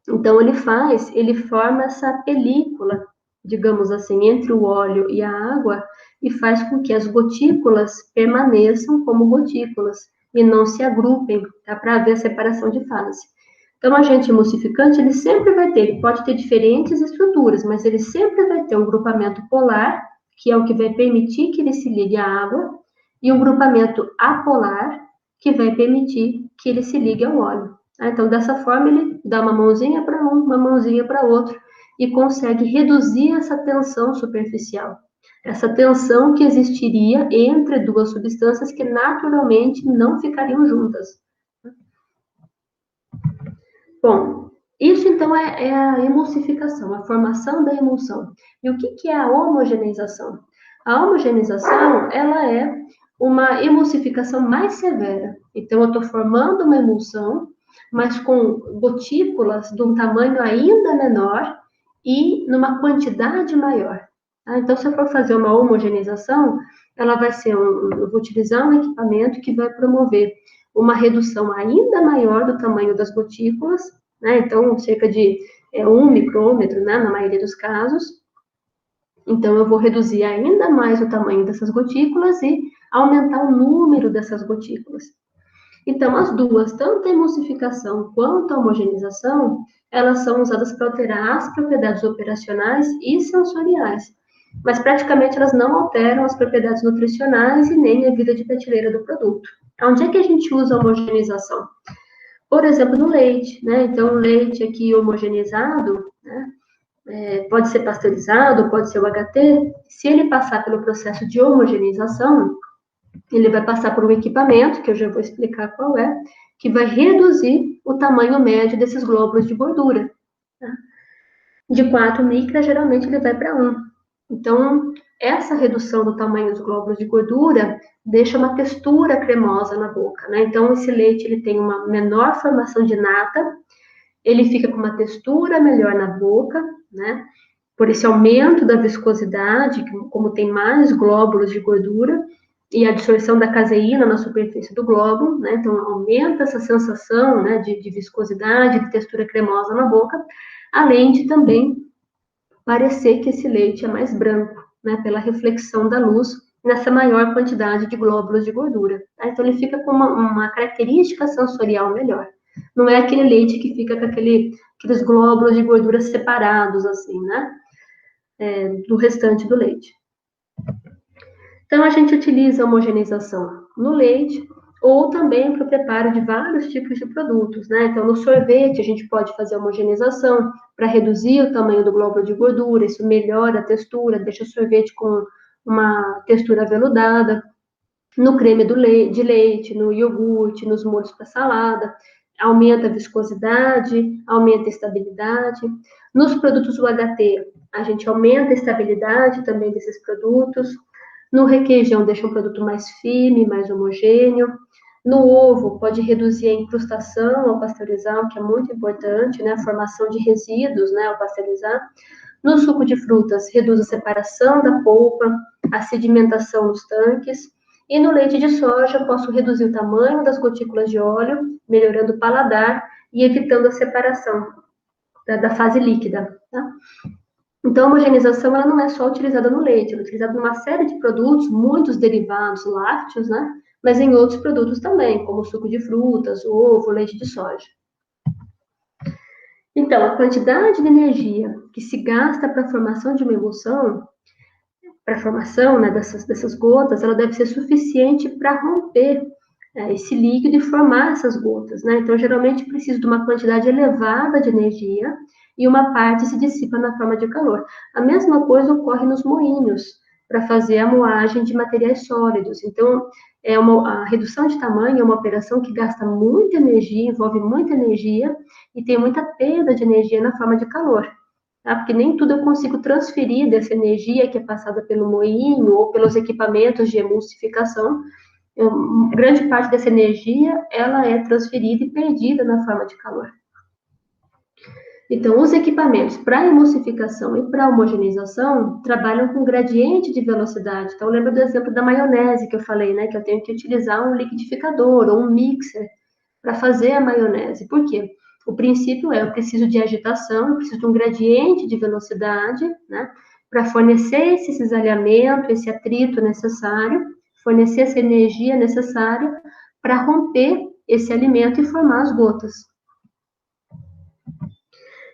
Então, ele forma essa película digamos assim, entre o óleo e a água e faz com que as gotículas permaneçam como gotículas e não se agrupem, tá? Para haver a separação de fase. Então, o agente emulsificante, ele sempre vai ter, ele pode ter diferentes estruturas, mas ele sempre vai ter um grupamento polar, que é o que vai permitir que ele se ligue à água, e um grupamento apolar, que vai permitir que ele se ligue ao óleo. Então, dessa forma, ele dá uma mãozinha para um, uma mãozinha para outro, e consegue reduzir essa tensão superficial. Essa tensão que existiria entre duas substâncias que naturalmente não ficariam juntas. Bom, isso então é a emulsificação, a formação da emulsão. E o que é a homogeneização? A homogeneização, ela é uma emulsificação mais severa. Então, eu estou formando uma emulsão, mas com gotículas de um tamanho ainda menor e numa quantidade maior. Então, se eu for fazer uma homogeneização, ela vai ser eu vou utilizar um equipamento que vai promover uma redução ainda maior do tamanho das gotículas, né? Então, cerca de 1 micrômetro, né, na maioria dos casos. Então, eu vou reduzir ainda mais o tamanho dessas gotículas e aumentar o número dessas gotículas. Então, as duas, tanto a emulsificação quanto a homogeneização, elas são usadas para alterar as propriedades operacionais e sensoriais, mas praticamente elas não alteram as propriedades nutricionais e nem a vida de prateleira do produto. Onde é que a gente usa a homogeneização? Por exemplo, no leite, né? Então, o leite aqui homogeneizado, né? Pode ser pasteurizado, pode ser o HT. Se ele passar pelo processo de homogeneização, ele vai passar por um equipamento, que eu já vou explicar qual é, que vai reduzir o tamanho médio desses glóbulos de gordura. Tá? De 4 micras, geralmente ele vai para 1. Então, essa redução do tamanho dos glóbulos de gordura deixa uma textura cremosa na boca, né? Então, esse leite ele tem uma menor formação de nata, ele fica com uma textura melhor na boca, né? Por esse aumento da viscosidade, como tem mais glóbulos de gordura, e a absorção da caseína na superfície do glóbulo, né? Então, aumenta essa sensação, né, de viscosidade, de textura cremosa na boca, além de também parecer que esse leite é mais branco, né, pela reflexão da luz nessa maior quantidade de glóbulos de gordura. Tá? Então, ele fica com uma característica sensorial melhor. Não é aquele leite que fica com aqueles glóbulos de gordura separados, assim, né, do restante do leite. Então, a gente utiliza a homogeneização no leite ou também para o preparo de vários tipos de produtos, né? Então, no sorvete, a gente pode fazer a homogeneização para reduzir o tamanho do glóbulo de gordura, isso melhora a textura, deixa o sorvete com uma textura aveludada. No creme de leite, no iogurte, nos molhos para salada, aumenta a viscosidade, aumenta a estabilidade. Nos produtos UHT, a gente aumenta a estabilidade também desses produtos. No requeijão, deixa um produto mais firme, mais homogêneo. No ovo, pode reduzir a incrustação ao pasteurizar, o que é muito importante, né? A formação de resíduos, né, ao pasteurizar. No suco de frutas, reduz a separação da polpa, a sedimentação nos tanques. E no leite de soja, posso reduzir o tamanho das gotículas de óleo, melhorando o paladar e evitando a separação da fase líquida. Tá? Então, a homogeneização ela não é só utilizada no leite, ela é utilizada numa série de produtos, muitos derivados lácteos, né? Mas em outros produtos também, como suco de frutas, ovo, leite de soja. Então, a quantidade de energia que se gasta para a formação de uma emulsão, para a formação, né, dessas gotas, ela deve ser suficiente para romper esse líquido e formar essas gotas, né? Então, geralmente precisa de uma quantidade elevada de energia e uma parte se dissipa na forma de calor. A mesma coisa ocorre nos moinhos, para fazer a moagem de materiais sólidos. Então, a redução de tamanho é uma operação que gasta muita energia, envolve muita energia e tem muita perda de energia na forma de calor. Tá? Porque nem tudo eu consigo transferir dessa energia que é passada pelo moinho ou pelos equipamentos de emulsificação. Grande parte dessa energia ela é transferida e perdida na forma de calor. Então, os equipamentos para emulsificação e para homogeneização trabalham com gradiente de velocidade. Então, lembra do exemplo da maionese que eu falei, né? Que eu tenho que utilizar um liquidificador ou um mixer para fazer a maionese. Por quê? O princípio eu preciso de agitação, eu preciso de um gradiente de velocidade, né? para fornecer esse cisalhamento, esse atrito necessário, fornecer essa energia necessária para romper esse alimento e formar as gotas.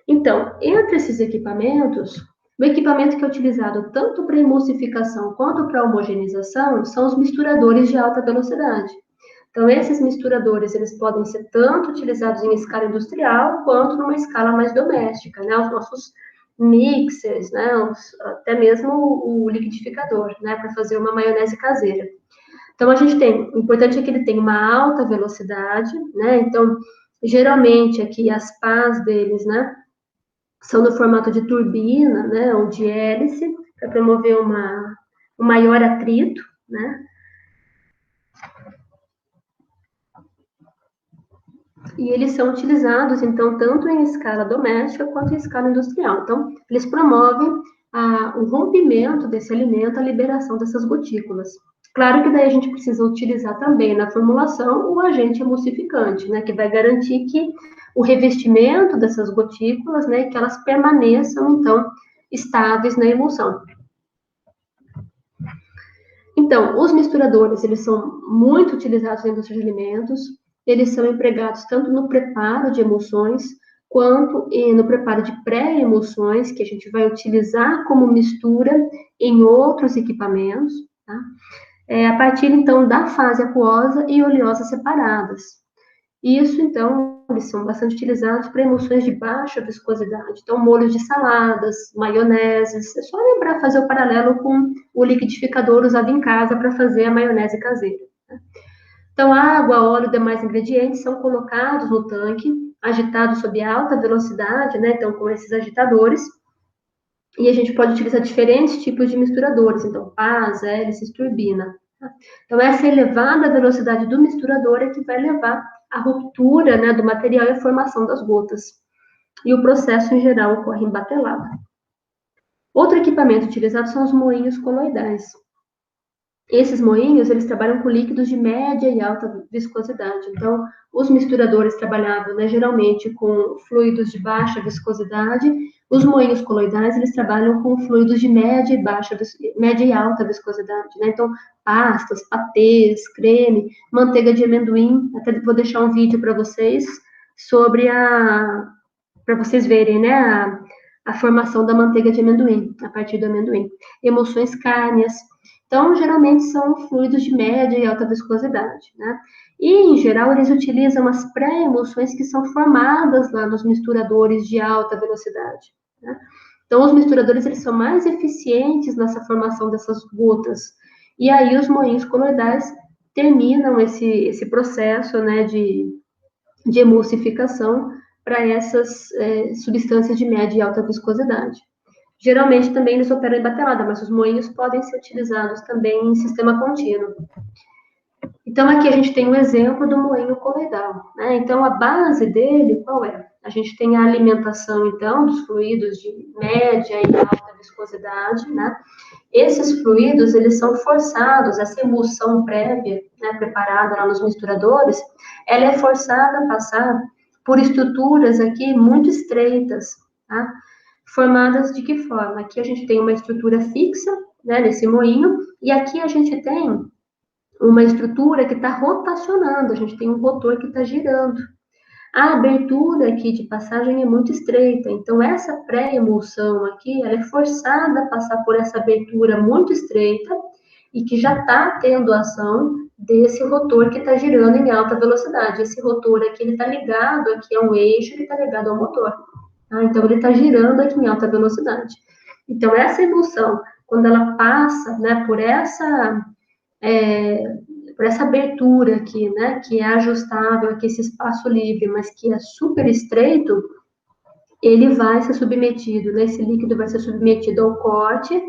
Então, entre esses equipamentos, o equipamento que é utilizado tanto para emulsificação quanto para homogeneização são os misturadores de alta velocidade. Então, esses misturadores, eles podem ser tanto utilizados em escala industrial, quanto numa escala mais doméstica, né? Os nossos mixers, né? Até mesmo o liquidificador, né? Para fazer uma maionese caseira. Então, a gente tem, o importante é que ele tem uma alta velocidade, né? Então, geralmente, aqui, as pás deles, né? São no formato de turbina, né? Ou de hélice, para promover um maior atrito, né? E eles são utilizados, então, tanto em escala doméstica quanto em escala industrial. Então, eles promovem o rompimento desse alimento, a liberação dessas gotículas. Claro que daí a gente precisa utilizar também na formulação o agente emulsificante, né, que vai garantir que o revestimento dessas gotículas, né, que elas permaneçam, então, estáveis na emulsão. Então, os misturadores, eles são muito utilizados na indústria de alimentos, eles são empregados tanto no preparo de emulsões, quanto no preparo de pré-emulsões, que a gente vai utilizar como mistura em outros equipamentos, tá? A partir, então, da fase aquosa e oleosa separadas. Isso, então, eles são bastante utilizados para emulsões de baixa viscosidade. Então, molhos de saladas, maioneses. É só lembrar, fazer o paralelo com o liquidificador usado em casa para fazer a maionese caseira. Então, água, óleo e demais ingredientes são colocados no tanque, agitados sob alta velocidade, né? Então, com esses agitadores. E a gente pode utilizar diferentes tipos de misturadores. Então, pás, hélices, turbina. Então, essa elevada velocidade do misturador é que vai levar à ruptura, né, do material e à formação das gotas. E o processo, em geral, ocorre em batelada. Outro equipamento utilizado são os moinhos coloidais. Esses moinhos, eles trabalham com líquidos de média e alta viscosidade. Então, os misturadores trabalhavam, né, geralmente com fluidos de baixa viscosidade. Os moinhos coloidais, eles trabalham com fluidos de média e alta viscosidade, né? Então, pastas, patês, creme, manteiga de amendoim. Até vou deixar um vídeo para vocês sobre para vocês verem, né, a formação da manteiga de amendoim, a partir do amendoim. Emulsões cárneas. Então, geralmente são fluidos de média e alta viscosidade, né? E, em geral, eles utilizam as pré-emulsões que são formadas lá nos misturadores de alta velocidade, né? Então, os misturadores, eles são mais eficientes nessa formação dessas gotas. E aí, os moinhos coloidais terminam esse processo, né, de emulsificação para essas substâncias de média e alta viscosidade. Geralmente também eles operam em batelada, mas os moinhos podem ser utilizados também em sistema contínuo. Então, aqui a gente tem um exemplo do moinho coloidal, né? Então, a base dele, qual é? A gente tem a alimentação, então, dos fluidos de média e alta viscosidade, né? Esses fluidos, eles são forçados, essa emulsão prévia, né, preparada lá nos misturadores, ela é forçada a passar por estruturas aqui muito estreitas, tá? Formadas de que forma? Aqui a gente tem uma estrutura fixa, né, nesse moinho, e aqui a gente tem uma estrutura que está rotacionando, a gente tem um rotor que está girando. A abertura aqui de passagem é muito estreita, então essa pré-emulsão aqui, ela é forçada a passar por essa abertura muito estreita e que já está tendo ação desse rotor que está girando em alta velocidade. Esse rotor aqui, ele está ligado aqui a um eixo, ele está ligado ao motor. Tá? Então, ele está girando aqui em alta velocidade. Então, essa emulsão, quando ela passa, né, por essa abertura aqui, né, que é ajustável aqui, esse espaço livre, mas que é super estreito, ele vai ser submetido, né, esse líquido vai ser submetido ao corte,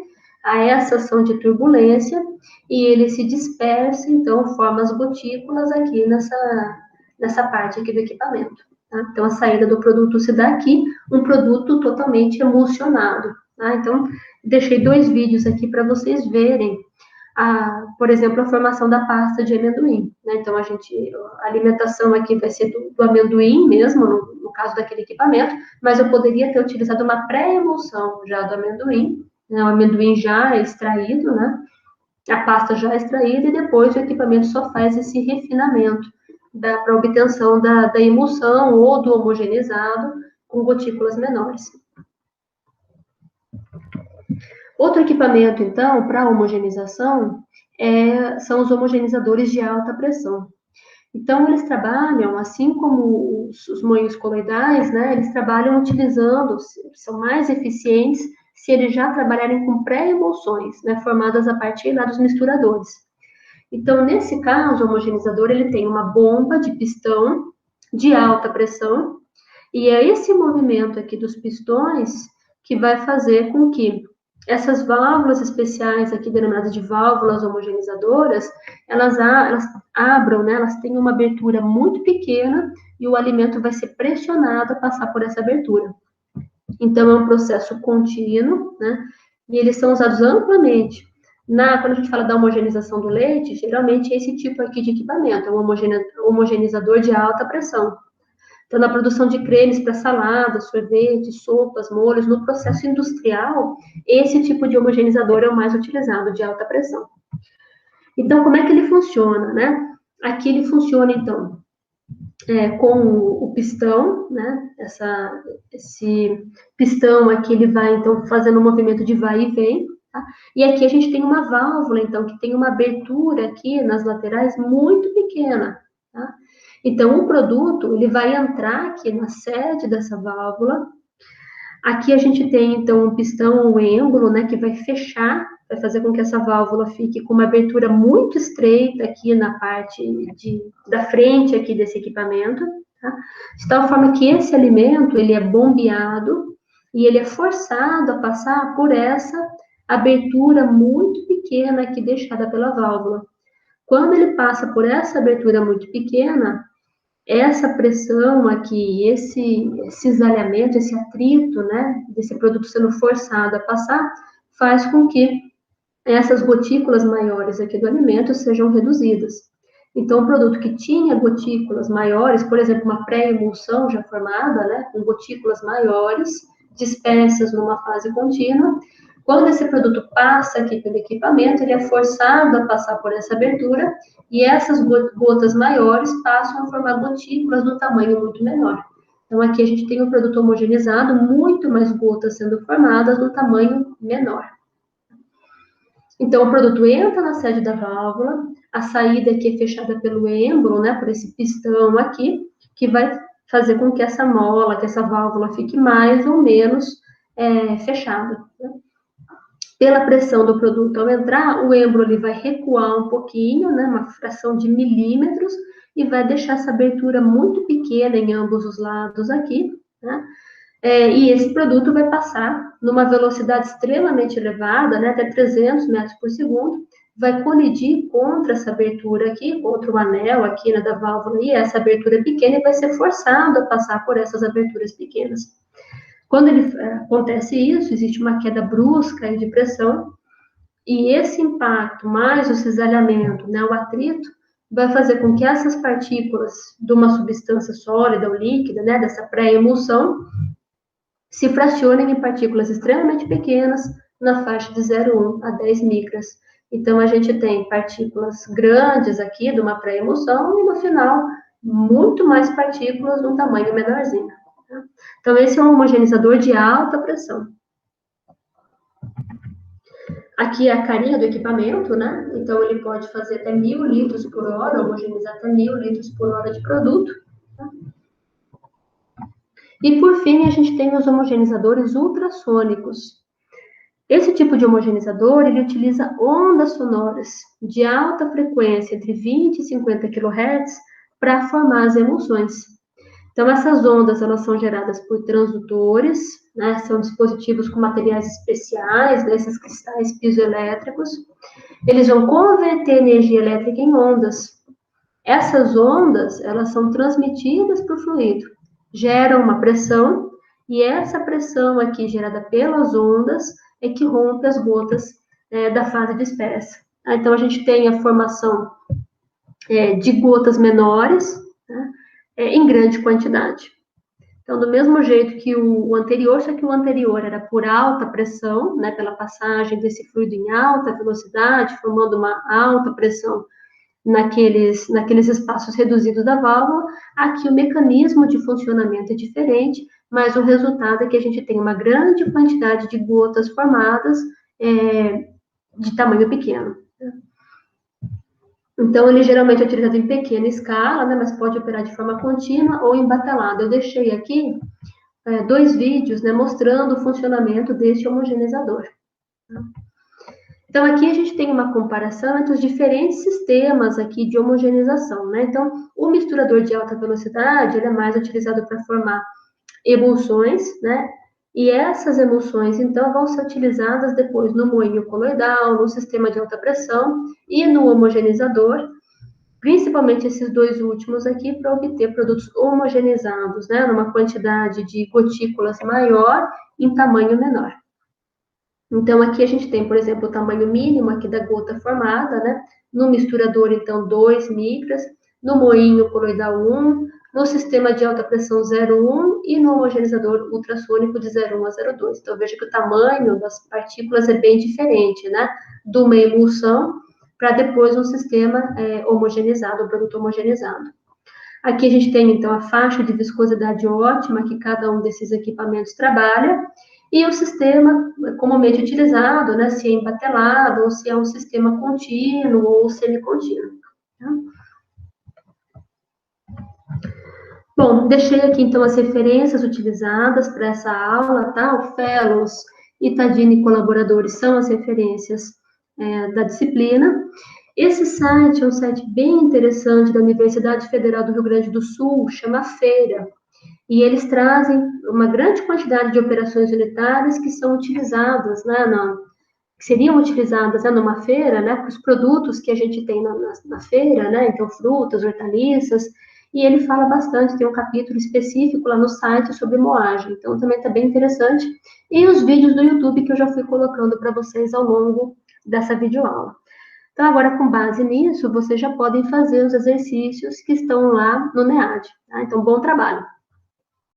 a essa ação de turbulência, e ele se dispersa, então, forma as gotículas aqui nessa parte aqui do equipamento. Tá? Então, a saída do produto se dá aqui, um produto totalmente emulsionado. Tá? Então, deixei 2 vídeos aqui para vocês verem, por exemplo, a formação da pasta de amendoim. Né? Então, a alimentação aqui vai ser do amendoim mesmo, no caso daquele equipamento, mas eu poderia ter utilizado uma pré-emulsão já do amendoim, né, o amendoim já é extraído, né, a pasta já é extraída e depois o equipamento só faz esse refinamento para obtenção da emulsão ou do homogeneizado com gotículas menores. Outro equipamento, então, para homogeneização são os homogeneizadores de alta pressão. Então, eles trabalham, assim como os moinhos coloidais, né, eles trabalham utilizando, são mais eficientes se eles já trabalharem com pré-emulsões, né, formadas a partir lá dos misturadores. Então, nesse caso, o homogeneizador ele tem uma bomba de pistão de alta pressão, e é esse movimento aqui dos pistões que vai fazer com que essas válvulas especiais aqui denominadas de válvulas homogeneizadoras, elas abram, né? Elas têm uma abertura muito pequena e o alimento vai ser pressionado a passar por essa abertura. Então, é um processo contínuo, né? E eles são usados amplamente. Quando a gente fala da homogeneização do leite, geralmente é esse tipo aqui de equipamento, é um homogeneizador de alta pressão. Então, na produção de cremes para saladas, sorvetes, sopas, molhos, no processo industrial, esse tipo de homogeneizador é o mais utilizado, de alta pressão. Então, como é que ele funciona, né? Aqui ele funciona, então, com o pistão, né? Esse pistão aqui, ele vai, então, fazendo um movimento de vai e vem, tá? E aqui a gente tem uma válvula, então, que tem uma abertura aqui nas laterais muito pequena, tá? Então, o produto, ele vai entrar aqui na sede dessa válvula. Aqui a gente tem, então, um pistão, um êmbolo, né, que vai fechar, vai fazer com que essa válvula fique com uma abertura muito estreita aqui na parte da frente aqui desse equipamento, tá? De tal forma que esse alimento, ele é bombeado e ele é forçado a passar por essa abertura muito pequena aqui deixada pela válvula. Quando ele passa por essa abertura muito pequena, essa pressão aqui, esse cisalhamento, esse atrito, né, desse produto sendo forçado a passar, faz com que essas gotículas maiores aqui do alimento sejam reduzidas. Então, o produto que tinha gotículas maiores, por exemplo, uma pré-emulsão já formada, né, com gotículas maiores, dispersas numa fase contínua, quando esse produto passa aqui pelo equipamento, ele é forçado a passar por essa abertura e essas gotas maiores passam a formar gotículas no tamanho muito menor. Então, aqui a gente tem um produto homogeneizado, muito mais gotas sendo formadas no tamanho menor. Então, o produto entra na sede da válvula, a saída aqui é fechada pelo êmbolo, né, por esse pistão aqui, que vai fazer com que essa mola, que essa válvula fique mais ou menos fechada, né? Pela pressão do produto ao entrar, o êmbolo ele vai recuar um pouquinho, né, uma fração de milímetros, e vai deixar essa abertura muito pequena em ambos os lados aqui, né? E esse produto vai passar numa velocidade extremamente elevada, né, até 300 metros por segundo, vai colidir contra essa abertura aqui, contra o anel aqui, né, da válvula, e essa abertura pequena e vai ser forçado a passar por essas aberturas pequenas. Quando acontece isso, existe uma queda brusca de pressão, e esse impacto, mais o cisalhamento, né, o atrito, vai fazer com que essas partículas de uma substância sólida ou líquida, né, dessa pré-emulsão, se fracionem em partículas extremamente pequenas, na faixa de 0,1 a 10 micras. Então, a gente tem partículas grandes aqui, de uma pré-emulsão, e no final, muito mais partículas de um tamanho menorzinho. Tá? Então, esse é um homogeneizador de alta pressão. Aqui é a carinha do equipamento, né? Então, ele pode fazer até 1.000 litros por hora, homogeneizar até 1.000 litros por hora de produto. Tá? E, por fim, a gente tem os homogeneizadores ultrassônicos. Esse tipo de homogeneizador, ele utiliza ondas sonoras de alta frequência, entre 20 e 50 kHz, para formar as emulsões. Então, essas ondas, elas são geradas por transdutores, né, são dispositivos com materiais especiais, né, esses cristais piezoelétricos. Eles vão converter energia elétrica em ondas. Essas ondas, elas são transmitidas para o fluido, geram uma pressão, e essa pressão aqui, gerada pelas ondas, é que rompe as gotas da fase dispersa. Então, a gente tem a formação de gotas menores, né, em grande quantidade. Então, do mesmo jeito que o anterior, só que o anterior era por alta pressão, né, pela passagem desse fluido em alta velocidade, formando uma alta pressão naqueles espaços reduzidos da válvula. Aqui o mecanismo de funcionamento é diferente, mas o resultado é que a gente tem uma grande quantidade de gotas formadas de tamanho pequeno. Então, ele geralmente é utilizado em pequena escala, né, mas pode operar de forma contínua ou embatelada. Eu deixei aqui 2 vídeos, né, mostrando o funcionamento deste homogeneizador. Então, aqui a gente tem uma comparação entre os diferentes sistemas aqui de homogeneização, né? Então, o misturador de alta velocidade, ele é mais utilizado para formar emulsões, né? E essas emulsões, então, vão ser utilizadas depois no moinho coloidal, no sistema de alta pressão e no homogeneizador, principalmente esses 2 últimos aqui, para obter produtos homogeneizados, né? Numa quantidade de gotículas maior em tamanho menor. Então, aqui a gente tem, por exemplo, o tamanho mínimo aqui da gota formada, né? No misturador, então, 2 micras, no moinho coloidal 1, no sistema de alta pressão 0,1 e no homogeneizador ultrassônico de 0,1 a 0,2. Então, veja que o tamanho das partículas é bem diferente, né? De uma emulsão para depois um sistema homogeneizado, um produto homogeneizado. Aqui a gente tem, então, a faixa de viscosidade ótima que cada um desses equipamentos trabalha, e o sistema comumente utilizado, né, se é empatelado, ou se é um sistema contínuo ou semicontínuo. Tá? Bom, deixei aqui, então, as referências utilizadas para essa aula, tá? O Fellows, Itadini e colaboradores são as referências da disciplina. Esse site é um site bem interessante da Universidade Federal do Rio Grande do Sul, chama Feira, e eles trazem uma grande quantidade de operações unitárias que são utilizadas, né, que seriam utilizadas, né, numa feira, né, para os produtos que a gente tem na feira, né, então frutas, hortaliças, e ele fala bastante, tem um capítulo específico lá no site sobre moagem, então também está bem interessante, e os vídeos do YouTube que eu já fui colocando para vocês ao longo dessa videoaula. Então, agora, com base nisso, vocês já podem fazer os exercícios que estão lá no NEAD. Tá? Então, bom trabalho!